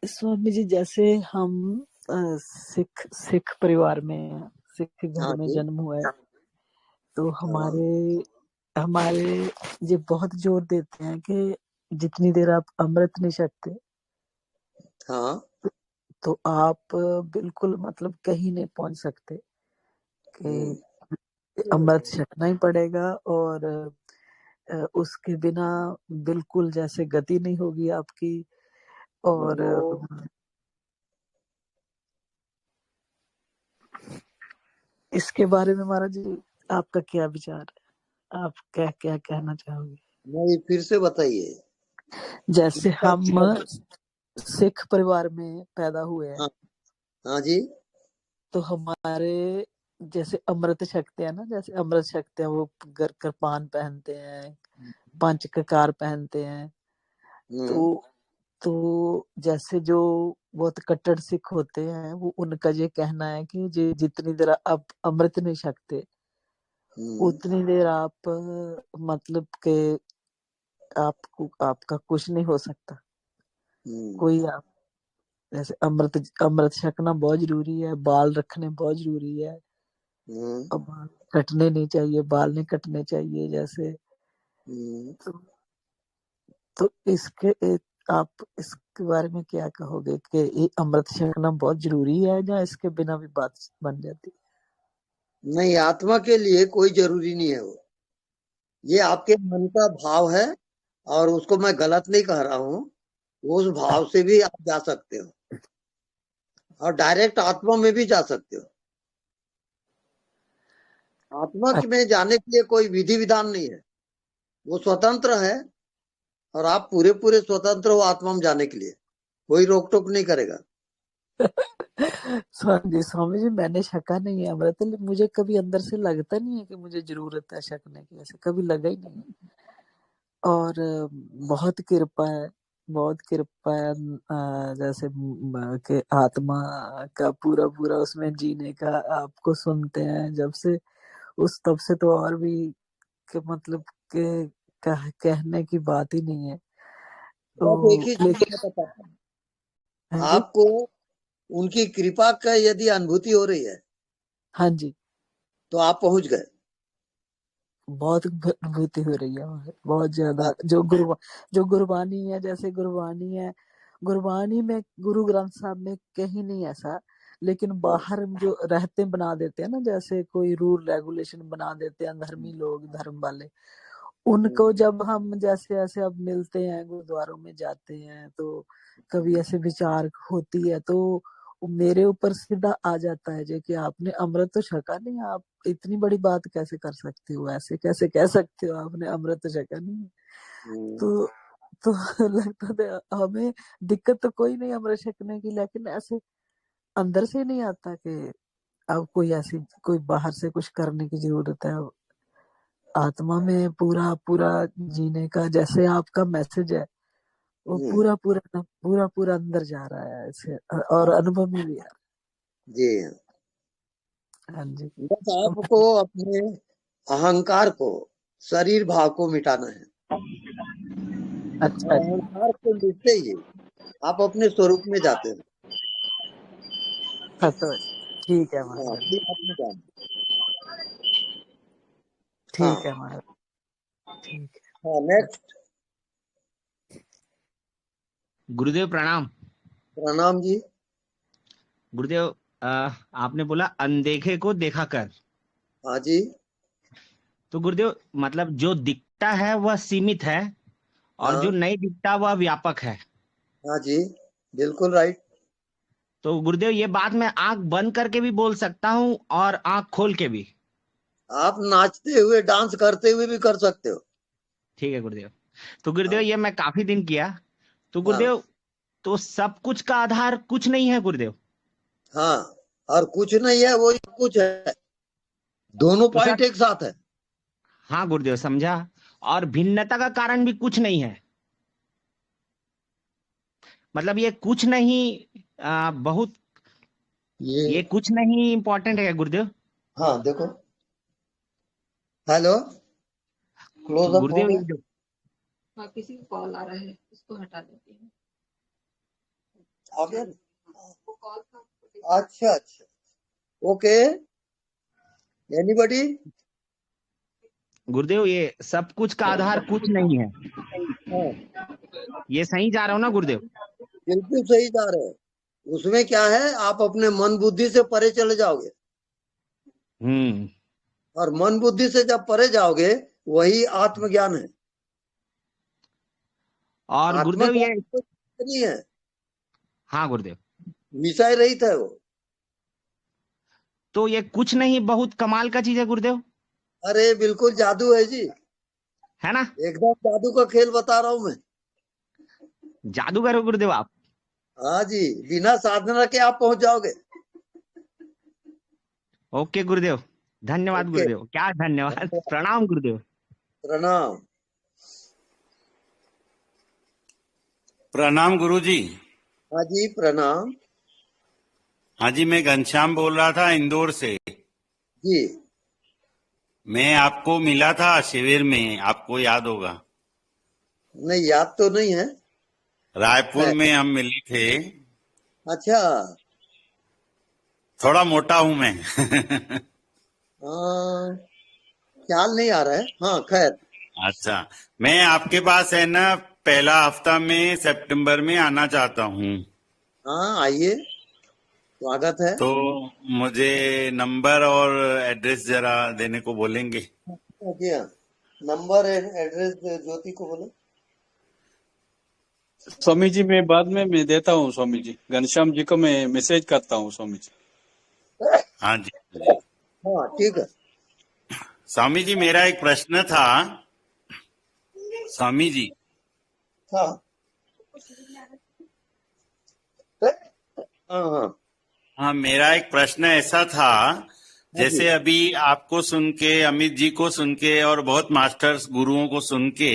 स्वामी जी, जैसे हम सिख परिवार में, सिख घर में जन्म हुआ है, तो हमारे ये बहुत जोर देते हैं कि जितनी देर आप अमृत नहीं छकते, हाँ, तो आप बिल्कुल मतलब कहीं नहीं पहुंच सकते, कि अमृत छकना ही पड़ेगा, और उसके बिना बिल्कुल जैसे गति नहीं होगी आपकी। और इसके बारे में महाराज जी आपका क्या विचार है? आप क्या क्या कहना चाहोगे? नहीं, फिर से बताइए। जैसे हम सिख परिवार में पैदा हुए हैं। हाँ जी। तो हमारे जैसे अमृत छकते हैं ना, जैसे अमृत छकते हैं, वो कृपान पहनते हैं, पंच ककार पहनते हैं। तो जैसे जो बहुत कट्टर सिख होते हैं, वो उनका ये कहना है कि जितनी देर आप अमृत नहीं छकते, उतनी देर आप मतलब के आपका कुछ नहीं हो सकता। कोई आप जैसे अमृत छकना बहुत जरूरी है, बाल रखने बहुत जरूरी है, बाल कटने नहीं चाहिए, बाल नहीं कटने चाहिए जैसे। तो आप इसके बारे में क्या कहोगे कि ये अमृत छकना बहुत जरूरी है, या इसके बिना भी बात बन जाती है? नहीं, आत्मा के लिए कोई जरूरी नहीं है वो। ये आपके मन का भाव है, और उसको मैं गलत नहीं कह रहा हूँ। उस भाव से भी आप जा सकते हो, और डायरेक्ट आत्मा में भी जा सकते हो। आत्मा में जाने के लिए कोई विधि विधान नहीं है, वो स्वतंत्र है, और आप पूरे पूरे स्वतंत्र हो आत्मा में जाने के लिए। कोई रोक टोक नहीं करेगा। स्वामी जी, मैंने छका नहीं है अमृत, मुझे कभी अंदर से लगता नहीं है कि मुझे जरूरत है छकने की, ऐसे कभी लगा ही नहीं। और बहुत कृपा है, बहुत कृपा है, जैसे कि आत्मा का पूरा पूरा उसमें जीने का आपको सुनते हैं जब से, उस तब से तो और भी कि मतलब के कहने की बात ही नहीं है। तो एक ही चीज बताता हूं आपको, उनकी कृपा का यदि अनुभूति हो रही है, हाँ जी, तो आप पहुंच गए। बहुत अनुभूति हो रही है, बहुत ज्यादा। जो गुरबानी है, जैसे गुरबानी है, गुरबानी में गुरु ग्रंथ साहब में कहीं नहीं ऐसा, लेकिन बाहर जो रहते बना देते हैं ना, जैसे कोई रूल रेगुलेशन बना देते हैं धर्मी लोग, धर्म वाले, उनको जब हम जैसे ऐसे अब मिलते हैं, गुरुद्वारों में जाते हैं, तो कभी ऐसे विचार होती है, तो मेरे ऊपर सीधा आ जाता है जो कि आपने अमृत तो छका नहीं, आप इतनी बड़ी बात कैसे कर सकते हो, ऐसे कैसे कह सकते हो आपने अमृत तो छका नहीं। तो लगता था हमें दिक्कत तो कोई नहीं अमृत छकने की, लेकिन ऐसे अंदर से नहीं आता कि अब कोई ऐसी कोई बाहर से कुछ करने की जरूरत है। आत्मा में पूरा पूरा जीने का जैसे आपका मैसेज है, वो पूरा पूरा अंदर जा रहा है ऐसे, और अनुभव में भी आ रहा है। जी हाँ जी। बस आपको अपने अहंकार को, शरीर भाव को मिटाना है। अच्छा अहंकार को मिटते ही आप अपने स्वरूप में जाते हैं। तो ठीक है हाँ, महाराज, फिर आपने जाना। ठीक है हाँ महाराज, ठीक है। हाँ, नेक्स्ट। गुरुदेव प्रणाम। प्रणाम जी। गुरुदेव आपने बोला अनदेखे को देखा कर। हाँ जी। तो गुरुदेव मतलब जो दिखता है वह सीमित है और जो हाँ नहीं दिखता वह व्यापक है। हाँ जी, बिल्कुल राइट। तो गुरुदेव ये बात मैं आंख बंद करके भी बोल सकता हूँ और आंख खोल के भी? आप नाचते हुए डांस करते हुए भी कर सकते हो। ठीक है गुरुदेव। तो गुरुदेव हाँ ये मैं काफी दिन किया। तो हाँ गुरुदेव तो सब कुछ का आधार कुछ नहीं है गुरुदेव? हाँ, और कुछ नहीं है वो कुछ है, दोनों तो पॉइंट सर एक साथ है। हाँ गुरुदेव समझा। और भिन्नता का कारण भी कुछ नहीं है, मतलब ये कुछ नहीं बहुत ये कुछ नहीं इम्पोर्टेंट है गुरुदेव? हाँ देखो, हेलो, क्लोज अप हो गुरुदेव ये गया। जो हाँ, किसी का कॉल आ रहा है, इसको हटा देती हूँ। आ गया ना? अच्छा अच्छा, ओके, एनीबॉडी? गुरुदेव ये सब कुछ का आधार कुछ नहीं है, हाँ, ये सही जा रहा हूँ ना गुरुदेव? बिल्कुल सही जा रहे हो। उसमें क्या है, आप अपने मन बुद्धि से परे चले जाओगे, और मन बुद्धि से जब परे जाओगे वही आत्मज्ञान है। और गुरुदेव ये आत्मज्ञान नहीं है, हाँ गुरुदेव। विषय रहित है वो। तो ये कुछ नहीं बहुत कमाल का चीज है गुरुदेव, अरे बिल्कुल जादू है जी, है ना? एकदम जादू का खेल बता रहा हूं मैं। जादूगर हो गुरुदेव आप। हाँ जी, बिना साधना के आप पहुंच जाओगे। ओके गुरुदेव, धन्यवाद ओके, गुरुदेव, क्या धन्यवाद। प्रणाम गुरुदेव। प्रणाम। प्रणाम गुरुजी। हाँ जी, प्रणाम हाँ जी, मैं घनश्याम बोल रहा था इंदौर से जी। मैं आपको मिला था शिविर में, आपको याद होगा। नहीं, याद तो नहीं है। रायपुर में हम मिले थे। अच्छा, थोड़ा मोटा हूं मैं। ख्याल नहीं आ रहा है। हाँ खैर। अच्छा, मैं आपके पास है ना पहला हफ्ता में सितंबर में आना चाहता हूँ। हाँ आइए, स्वागत है। तो मुझे नंबर और एड्रेस जरा देने को बोलेंगे? जी हाँ, नंबर एड्रेस ज्योति को बोलो। स्वामी जी मैं बाद में मैं देता हूँ स्वामी जी, घनश्याम जी को मैं मैसेज करता हूँ स्वामी जी। हाँ जी हाँ ठीक है। स्वामी जी मेरा एक प्रश्न था। स्वामी जी हाँ हाँ हाँ, मेरा एक प्रश्न ऐसा था, जैसे अभी आपको सुन के, अमित जी को सुन के और बहुत मास्टर्स गुरुओं को सुन के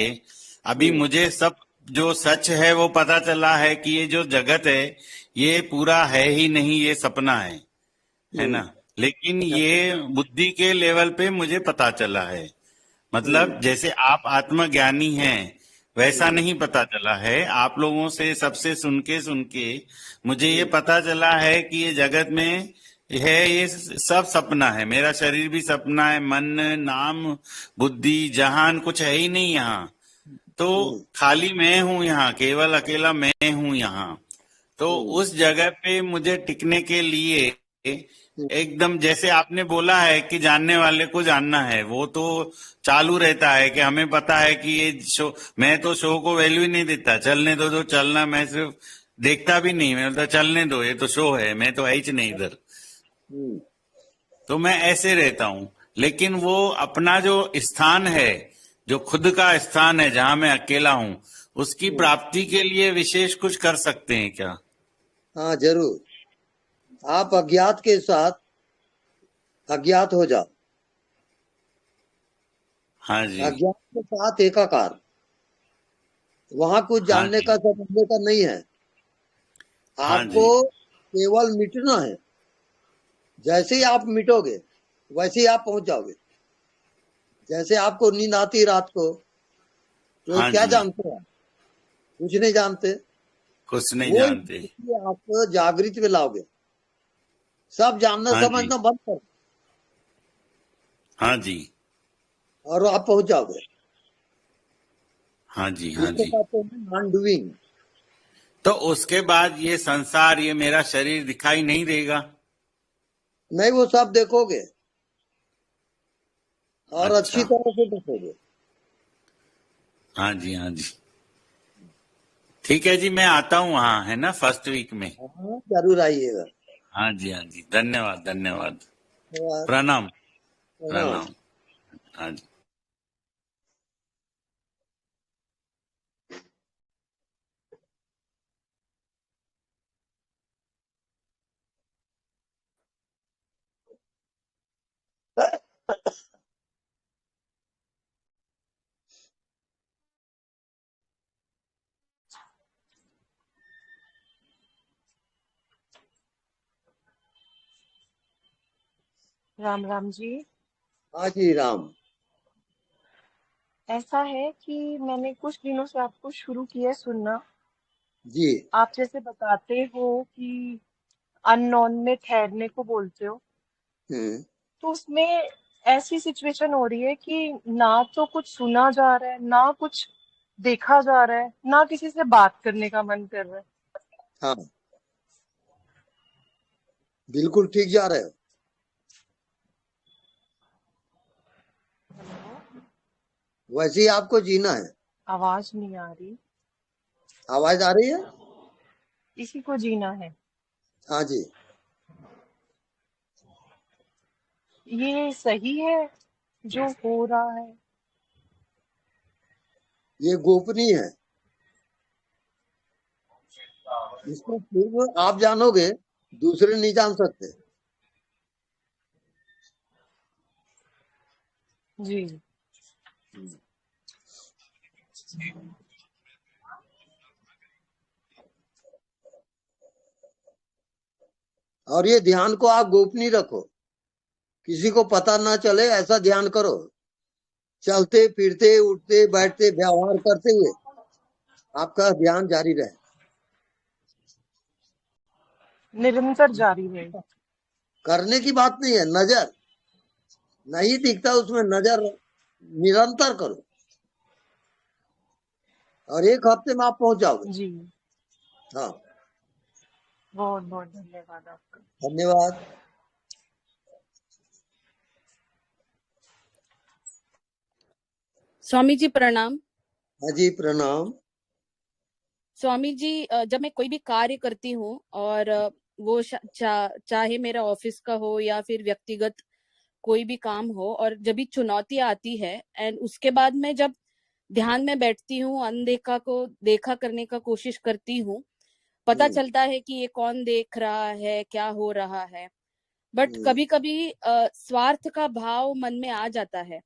अभी मुझे सब जो सच है वो पता चला है कि ये जो जगत है ये पूरा है ही नहीं, ये सपना है ना? लेकिन ये बुद्धि के लेवल पे मुझे पता चला है, मतलब जैसे आप आत्मज्ञानी हैं वैसा नहीं पता चला है। आप लोगों से सबसे सुन के मुझे ये पता चला है कि ये जगत में है, ये सब सपना है। मेरा शरीर भी सपना है, मन, नाम, बुद्धि, जहान कुछ है ही नहीं यहाँ। तो खाली मैं हूँ यहाँ, केवल अकेला मैं हूँ यहाँ। तो उस जगह पे मुझे टिकने के लिए एकदम जैसे आपने बोला है कि जानने वाले को जानना है, वो तो चालू रहता है कि हमें पता है कि ये शो, मैं तो शो को वैल्यू ही नहीं देता, चलने दो जो चलना, मैं सिर्फ देखता भी नहीं, मैं बोलता चलने दो, ये तो शो है, मैं तो है ही नहीं इधर। तो मैं ऐसे रहता हूँ। लेकिन वो अपना जो स्थान है, जो खुद का स्थान है जहां मैं अकेला हूँ, उसकी प्राप्ति के लिए विशेष कुछ कर सकते हैं क्या? हाँ जरूर। आप अज्ञात के साथ अज्ञात हो जाओ। हाँ जी। अज्ञात के साथ एकाकार, वहां कुछ जानने का समझने का नहीं है। आपको केवल मिटना है। जैसे ही आप मिटोगे वैसे ही आप पहुंच जाओगे। जैसे आपको नींद आती रात को, तो हाँ क्या जी, जानते हैं? कुछ नहीं जानते। कुछ नहीं वो जानते। आप जागृति में लाओगे, सब जानना हाँ जी, समझना बंद कर, हाँ जी, और आप पहुंच जाओगे। हाँ जी, हाँ इसको जी। कहते हैं नॉन डूइंग। तो उसके बाद ये संसार, ये मेरा शरीर दिखाई नहीं देगा? नहीं, वो सब देखोगे और अच्छा, अच्छी तरह से देखोगे। हाँ जी, हाँ जी, ठीक है जी, मैं आता हूँ वहाँ, है ना, फर्स्ट वीक में। हाँ, जरूर आइएगा। हाँ जी, हाँ जी, धन्यवाद, धन्यवाद, धन्यवाद। प्रणाम, प्रणाम। प्रणाम। हाँ जी। राम राम जी। हाँ जी, राम। ऐसा है कि मैंने कुछ दिनों से आपको शुरू किया है सुनना। जी। आप जैसे बताते हो कि अननोन में ठहरने को बोलते हो, तो उसमें ऐसी सिचुएशन हो रही है कि ना तो कुछ सुना जा रहा है, ना कुछ देखा जा रहा है, ना किसी से बात करने का मन कर रहा है। हाँ, बिल्कुल ठीक जा रहे हो। वैसे ही आपको जीना है। आवाज नहीं आ रही। आवाज आ रही है? इसी को जीना है। हाँ जी। ये सही है जो हो रहा है? ये गोपनीय है, इसको सिर्फ आप जानोगे, दूसरे नहीं जान सकते। जी। और ये ध्यान को आप गोपनीय रखो, किसी को पता ना चले, ऐसा ध्यान करो। चलते फिरते उठते बैठते व्यवहार करते हुए आपका ध्यान जारी रहे, निरंतर जारी रहे। करने की बात नहीं है। नजर नहीं दिखता उसमें, नजर निरंतर करो और एक हफ्ते में आप पहुंच जाओगे। जी। हाँ, बहुत बहुत धन्यवाद आपका। धन्यवाद। स्वामी जी प्रणाम। हाँ जी, प्रणाम। स्वामी जी, जब मैं कोई भी कार्य करती हूँ और वो चाहे मेरा ऑफिस का हो या फिर व्यक्तिगत कोई भी काम हो, और जब भी चुनौती आती है एंड उसके बाद मैं जब ध्यान में बैठती हूँ, अनदेखा को देखा करने का कोशिश करती हूँ, पता चलता है कि ये कौन देख रहा है, क्या हो रहा है। बट कभी कभी स्वार्थ का भाव मन में आ जाता है,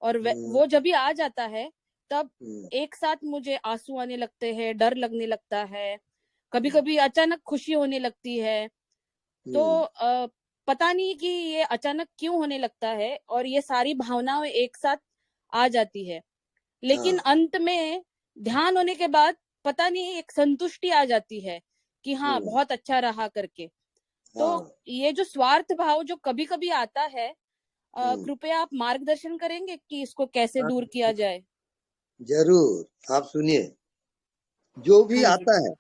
और वो जब भी आ जाता है तब एक साथ मुझे आंसू आने लगते हैं, डर लगने लगता है, कभी कभी अचानक खुशी होने लगती है। तो पता नहीं कि ये अचानक क्यों होने लगता है, और ये सारी भावनाएं एक साथ आ जाती है। लेकिन अंत में ध्यान होने के बाद पता नहीं एक संतुष्टि आ जाती है कि हाँ, बहुत अच्छा रहा करके। तो ये जो स्वार्थ भाव जो कभी कभी आता है, कृपया आप मार्गदर्शन करेंगे कि इसको कैसे दूर किया जाए? जरूर। आप सुनिए, जो भी आता है,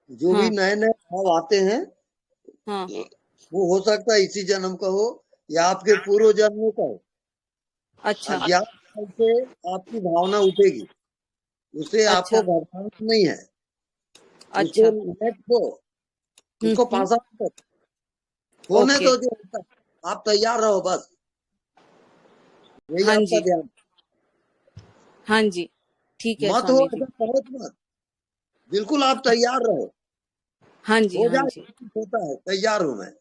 जो भी नए नए भाव आते हैं, वो हो सकता है इसी जन्म का हो या आपके पूर्व जन्मों का हो। अच्छा। अज्ञात से आपकी भावना उठेगी, उससे आपको घबराना नहीं है। उसको लेट दो, उसको पास आउट करो, होने दो जो होता है। आप तैयार रहो, बस यही आपका ध्यान। हाँ जी, ठीक है मत हो, स्वामी जी। बहुत मत, बिल्कुल आप तैयार रहो। हाँ जी, हो हाँ जाए, जी, होता है, तैयार हूं मैं।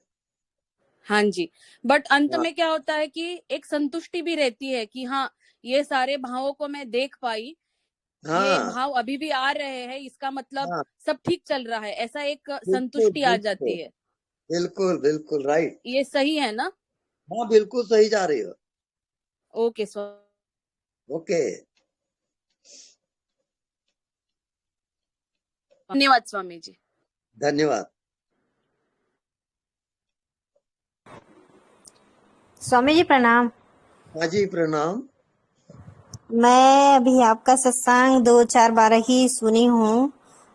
हाँ जी। बट अंत में क्या होता है कि एक संतुष्टि भी रहती है कि हाँ, ये सारे भावों को मैं देख पाई, ये भाव अभी भी आ रहे हैं, इसका मतलब सब ठीक चल रहा है, ऐसा एक संतुष्टि आ जाती है। बिल्कुल बिल्कुल राइट। ये सही है ना? हाँ, बिल्कुल सही जा रही हो। Okay okay. धन्यवाद स्वामी जी। धन्यवाद। स्वामी जी प्रणाम। हाँ जी प्रणाम। मैं अभी आपका सत्संग 2-4 बार ही सुनी हूँ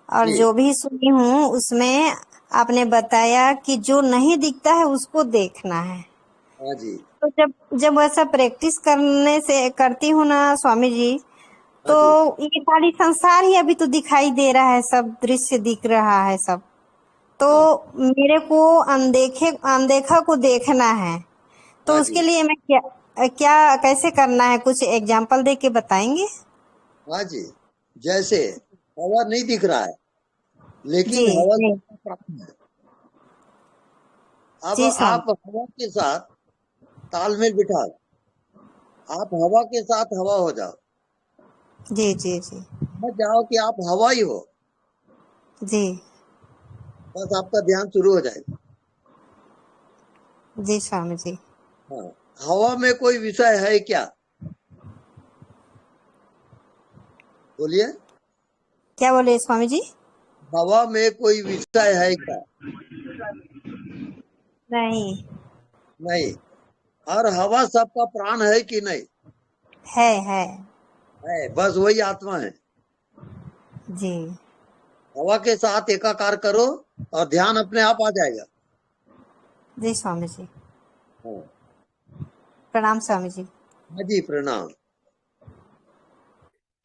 और जी जो भी सुनी हूँ उसमें आपने बताया कि जो नहीं दिखता है उसको देखना है। हाँ जी। तो जब ऐसा प्रैक्टिस करने से करती हूँ ना स्वामी जी, तो हाँ जी। ये सारी संसार ही अभी तो दिखाई दे रहा है, सब दृश्य दिख रहा है सब। तो हाँ मेरे को अनदेखा को देखना है, तो हाँ उसके जी। लिए मैं क्या कैसे करना है, कुछ एग्जाम्पल दे के बताएंगे? हाँ जी। जैसे हवा नहीं दिख रहा है लेकिन जी हवा जी सबका प्राण है। अब जी आप स्वामी। हवा के साथ तालमेल बिठाओ, आप हवा के साथ हवा हो जाओ, जी जी जी मत जाओ कि आप हवा ही हो, जी बस आपका ध्यान शुरू हो जाएगा। जी स्वामी जी। हाँ, हवा में कोई विषय है क्या? बोलिए। क्या बोले स्वामी जी? हवा में कोई विषय है क्या? नहीं। नहीं। और हवा सबका प्राण है कि नहीं? है। है, बस वही आत्मा है। जी हवा के साथ एकाकार करो और ध्यान अपने आप आ जाएगा। जी स्वामी जी। हाँ प्रणाम स्वामी जी। हाँ जी प्रणाम।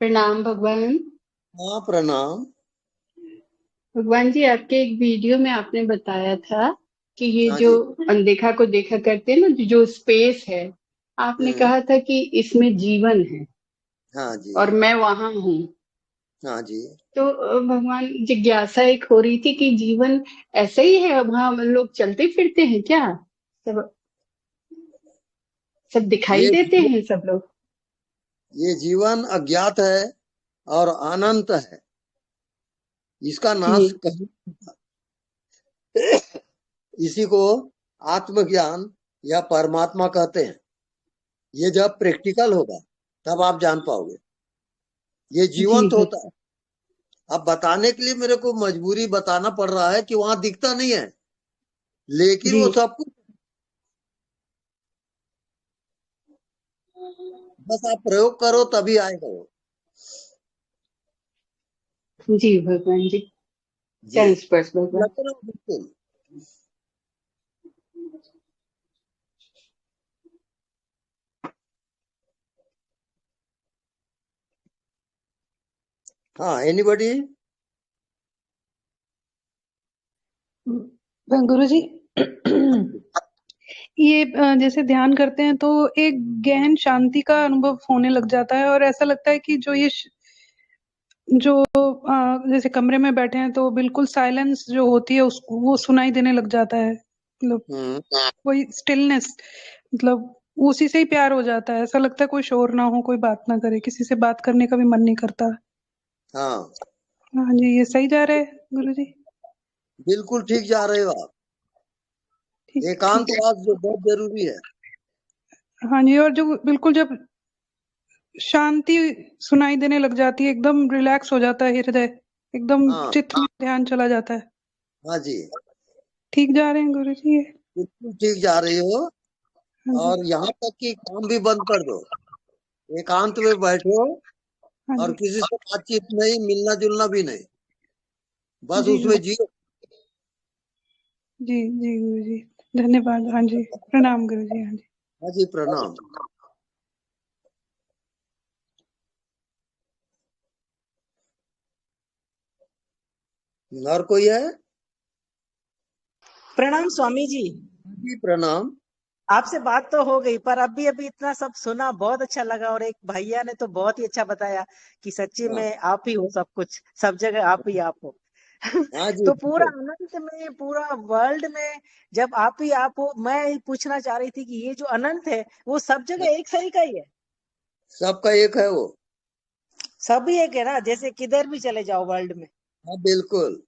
प्रणाम भगवान। हाँ प्रणाम। भगवान जी, आपके एक वीडियो में आपने बताया था कि ये हाँ जो जी। अनदेखा को देखा करते हैं ना, जो स्पेस है, आपने कहा था कि इसमें जीवन है हाँ जी। और मैं वहां हूँ। हाँ जी। तो भगवान, जिज्ञासा एक हो रही थी कि जीवन ऐसे ही है, अब हम लोग चलते फिरते हैं क्या? सब दिखाई देते हैं सब लोग? ये जीवन अज्ञात है और अनंत है, इसका नाश कहीं नहीं होता। इसी को आत्मज्ञान या परमात्मा कहते हैं। ये जब प्रैक्टिकल होगा तब आप जान पाओगे। ये जीवंत होता है। अब बताने के लिए मेरे को मजबूरी बताना पड़ रहा है कि वहां दिखता नहीं है, लेकिन वो सब कुछ, बस आप प्रयोग करो तभी आएगा वो। जी भगवान जी। जी स्पर्श भगवान। लगे रहो बिल्कुल। हाँ एनीबॉडी? गुरुजी ये जैसे ध्यान करते हैं तो एक गहन शांति का अनुभव होने लग जाता है और ऐसा लगता है कि जो जैसे कमरे में बैठे हैं तो बिल्कुल साइलेंस जो होती है उसको वो सुनाई देने लग जाता है, मतलब कोई स्टिलनेस, मतलब उसी से ही प्यार हो जाता है। ऐसा लगता है कोई शोर ना हो, कोई बात ना करे, किसी से बात करने का भी मन नहीं करता। हाँ हाँ जी, ये सही जा रहा है गुरुजी? बिल्कुल ठीक जा रहे हो आप। एकांतवास जो बहुत जरूरी है। हाँ जी, और जो बिल्कुल जब शांति सुनाई देने लग जाती है, एकदम रिलैक्स हो जाता है हृदय, एकदम चित्त में ध्यान चला जाता है। हाँ जी ठीक जा रहे हैं गुरुजी? ये बिल्कुल ठीक जा रही हो। और यहाँ तक कि काम भी बंद कर दो, एकांत में बैठो और किसी से बातचीत नहीं, मिलना जुलना भी नहीं, बस उसमें जियो। जी जी गुरुजी, धन्यवाद। हाँ जी प्रणाम गुरुजी। हाँ जी। हाँ जी प्रणाम। और कोई है? प्रणाम स्वामी जी। जी प्रणाम। आपसे बात तो हो गई, पर अभी इतना सब सुना, बहुत अच्छा लगा। और एक भैया ने तो बहुत ही अच्छा बताया कि सच्ची में आप ही हो सब कुछ, सब जगह आप ही आप हो। तो पूरा अनंत में, पूरा वर्ल्ड में जब आप ही आप हो, मैं पूछना चाह रही थी कि ये जो अनंत है वो सब जगह एक सही का ही है? सबका एक है वो, सभी एक है ना, जैसे किधर भी चले जाओ वर्ल्ड में। हाँ बिल्कुल।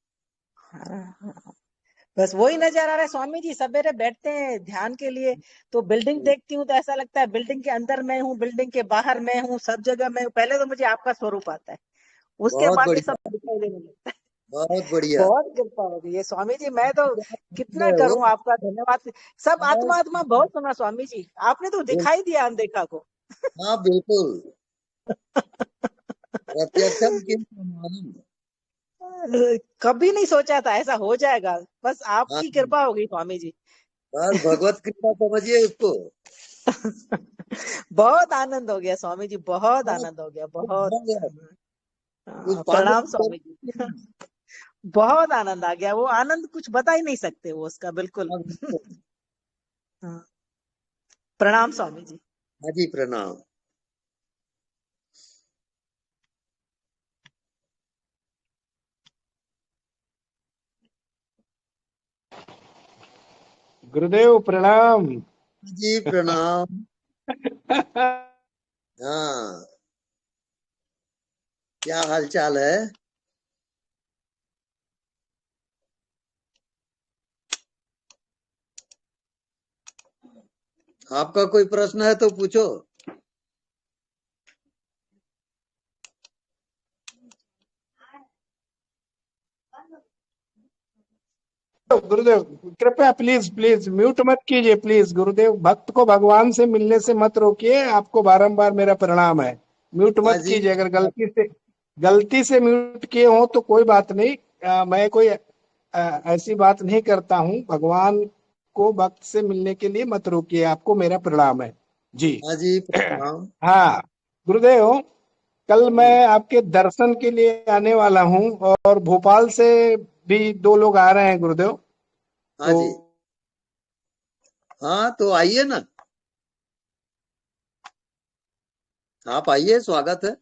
बस वही नजर आ रहा है स्वामी जी। सवेरे बैठते हैं ध्यान के लिए तो बिल्डिंग देखती हूँ तो ऐसा लगता है बिल्डिंग के अंदर मैं हूँ, बिल्डिंग के बाहर मैं हूँ, सब जगह मैं हूँ। पहले तो मुझे आपका स्वरूप आता है, उसके बाद ये सब दिखाई देने लगता है। बहुत बढ़िया। बहुत कृपा होगी ये स्वामी जी, मैं तो कितना करूं आपका धन्यवाद। सब आत्मा आत्मा बहुत सुना स्वामी जी, आपने तो दिखाई दिया अनदेखा को। हाँ बिल्कुल, प्रत्यक्षम किम प्रमाणम। कभी नहीं सोचा था ऐसा हो जाएगा, बस आपकी कृपा होगी स्वामी जी। बस भगवत कृपा समझिए इसको। बहुत आनंद हो गया स्वामी जी, बहुत आनंद हो गया, बहुत। प्रणाम स्वामी जी। बहुत आनंद आ गया, वो आनंद कुछ बता ही नहीं सकते वो उसका, बिल्कुल। हाँ। प्रणाम स्वामी जी। हाँ जी प्रणाम। गुरुदेव प्रणाम। जी प्रणाम। हाँ, क्या हाल चाल है? आपका कोई प्रश्न है तो पूछो। गुरुदेव कृपया प्लीज प्लीज म्यूट मत कीजिए प्लीज। गुरुदेव, भक्त को भगवान से मिलने से मत रोकिए, आपको बारंबार मेरा प्रणाम है। म्यूट मत कीजिए, अगर गलती से म्यूट किए हो तो कोई बात नहीं। मैं कोई ऐसी बात नहीं करता हूँ। भगवान को भक्त से मिलने के लिए मत रोकिए, आपको मेरा प्रणाम है जी। हाँ जी प्रणाम। हाँ गुरुदेव, कल मैं आपके दर्शन के लिए आने वाला हूँ और भोपाल से भी 2 लोग आ रहे हैं गुरुदेव। हाँ जी, हाँ तो आइए ना, आप आइए, स्वागत है।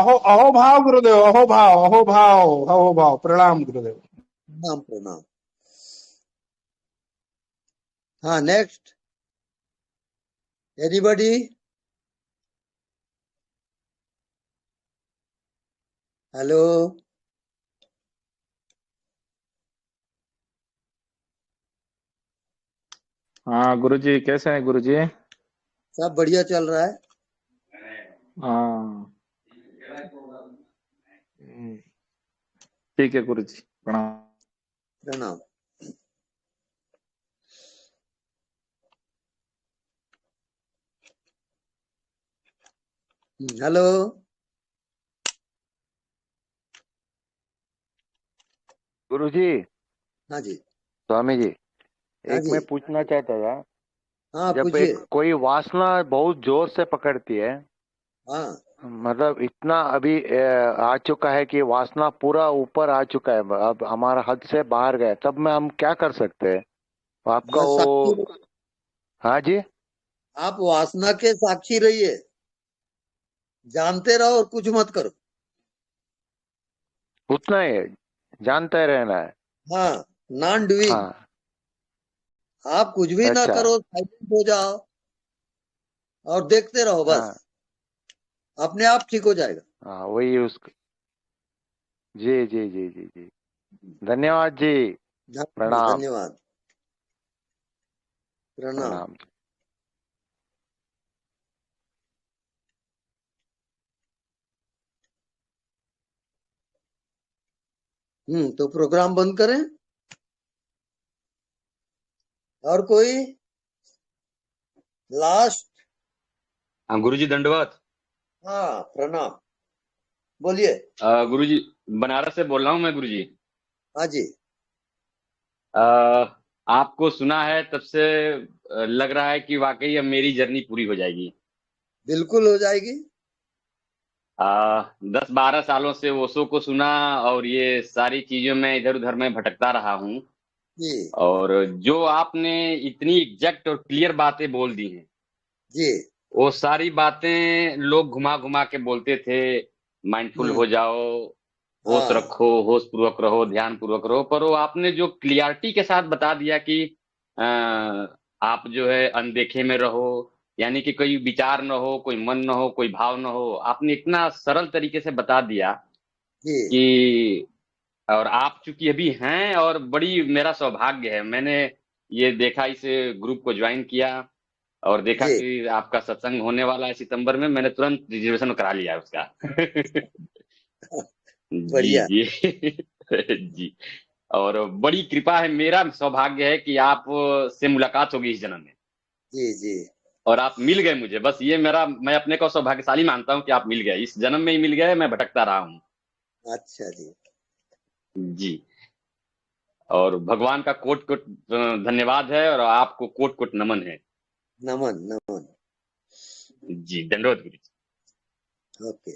अहो भाव गुरुदेव, अहो भाव, अहो भाव, अहो भाव। प्रणाम गुरुदेव। प्रणाम प्रणाम। हाँ नेक्स्ट, एनीबॉडी? हेलो, हाँ गुरुजी, कैसे हैं गुरुजी? सब बढ़िया चल रहा है। हाँ ठीक है गुरुजी, प्रणाम। प्रणाम। हेलो, गुरुजी। हाँ जी। स्वामी जी, हाँ एक जी। मैं पूछना चाहता था। हाँ जब पूछिए। एक कोई वासना बहुत जोर से पकड़ती है, हाँ मतलब इतना अभी आ चुका है कि वासना पूरा ऊपर आ चुका है, अब हमारा हद से बाहर गया, तब में हम क्या कर सकते हैं? आपका बस साक्षी, वो। हाँ जी। आप वासना के साक्षी रहिए, जानते रहो और कुछ मत करो। उतना ही जानते रहना है। हाँ, नॉन डूइंग। हाँ। आप कुछ भी ना अच्छा। करो, साइलेंट हो जाओ और देखते रहो, बस हाँ। अपने आप ठीक हो जाएगा। हाँ वही उसका। जी जी जी जी जी, धन्यवाद जी। प्रणाम। धन्यवाद। प्रणाम। प्रणाम। तो प्रोग्राम बंद करें। और कोई लास्ट? हाँ गुरुजी दंडवत। हाँ प्रणाम, बोलिए। गुरुजी बनारस से बोल रहा हूँ मैं गुरुजी। हाँ जी। आपको सुना है तब से लग रहा है कि वाकई अब मेरी जर्नी पूरी हो जाएगी। बिल्कुल हो जाएगी। 10-12 सालों से ओशो को सुना और ये सारी चीजों में इधर उधर में भटकता रहा हूँ। जी और जो आपने इतनी एग्जैक्ट और क्लियर बातें बोल दी हैं जी, वो सारी बातें लोग घुमा घुमा के बोलते थे, माइंडफुल हो जाओ, होश रखो, होश पूर्वक रहो, ध्यान पूर्वक रहो, पर वो आपने जो क्लियरिटी के साथ बता दिया कि आप जो है अनदेखे में रहो, यानी कि कोई विचार न हो, कोई मन न हो, कोई भाव न हो, आपने इतना सरल तरीके से बता दिया कि और आप चूंकि अभी हैं और बड़ी मेरा सौभाग्य है, मैंने ये देखा, इस ग्रुप को ज्वाइन किया और देखा कि आपका सत्संग होने वाला है सितंबर में, मैंने तुरंत रिजर्वेशन करा लिया उसका। बढ़िया। जी जी। और बड़ी कृपा है, मेरा सौभाग्य है कि आप से मुलाकात होगी इस जन्म में। जी जी। और आप मिल गए मुझे, बस ये मैं अपने को सौभाग्यशाली मानता हूँ कि आप मिल गए, इस जन्म में ही मिल गए, मैं भटकता रहा हूँ। अच्छा जी। जी। और भगवान का कोट कोट धन्यवाद है और आपको कोट कोट नमन है। नमन नमन। जी, धन्यवाद गुरु जी। ओके।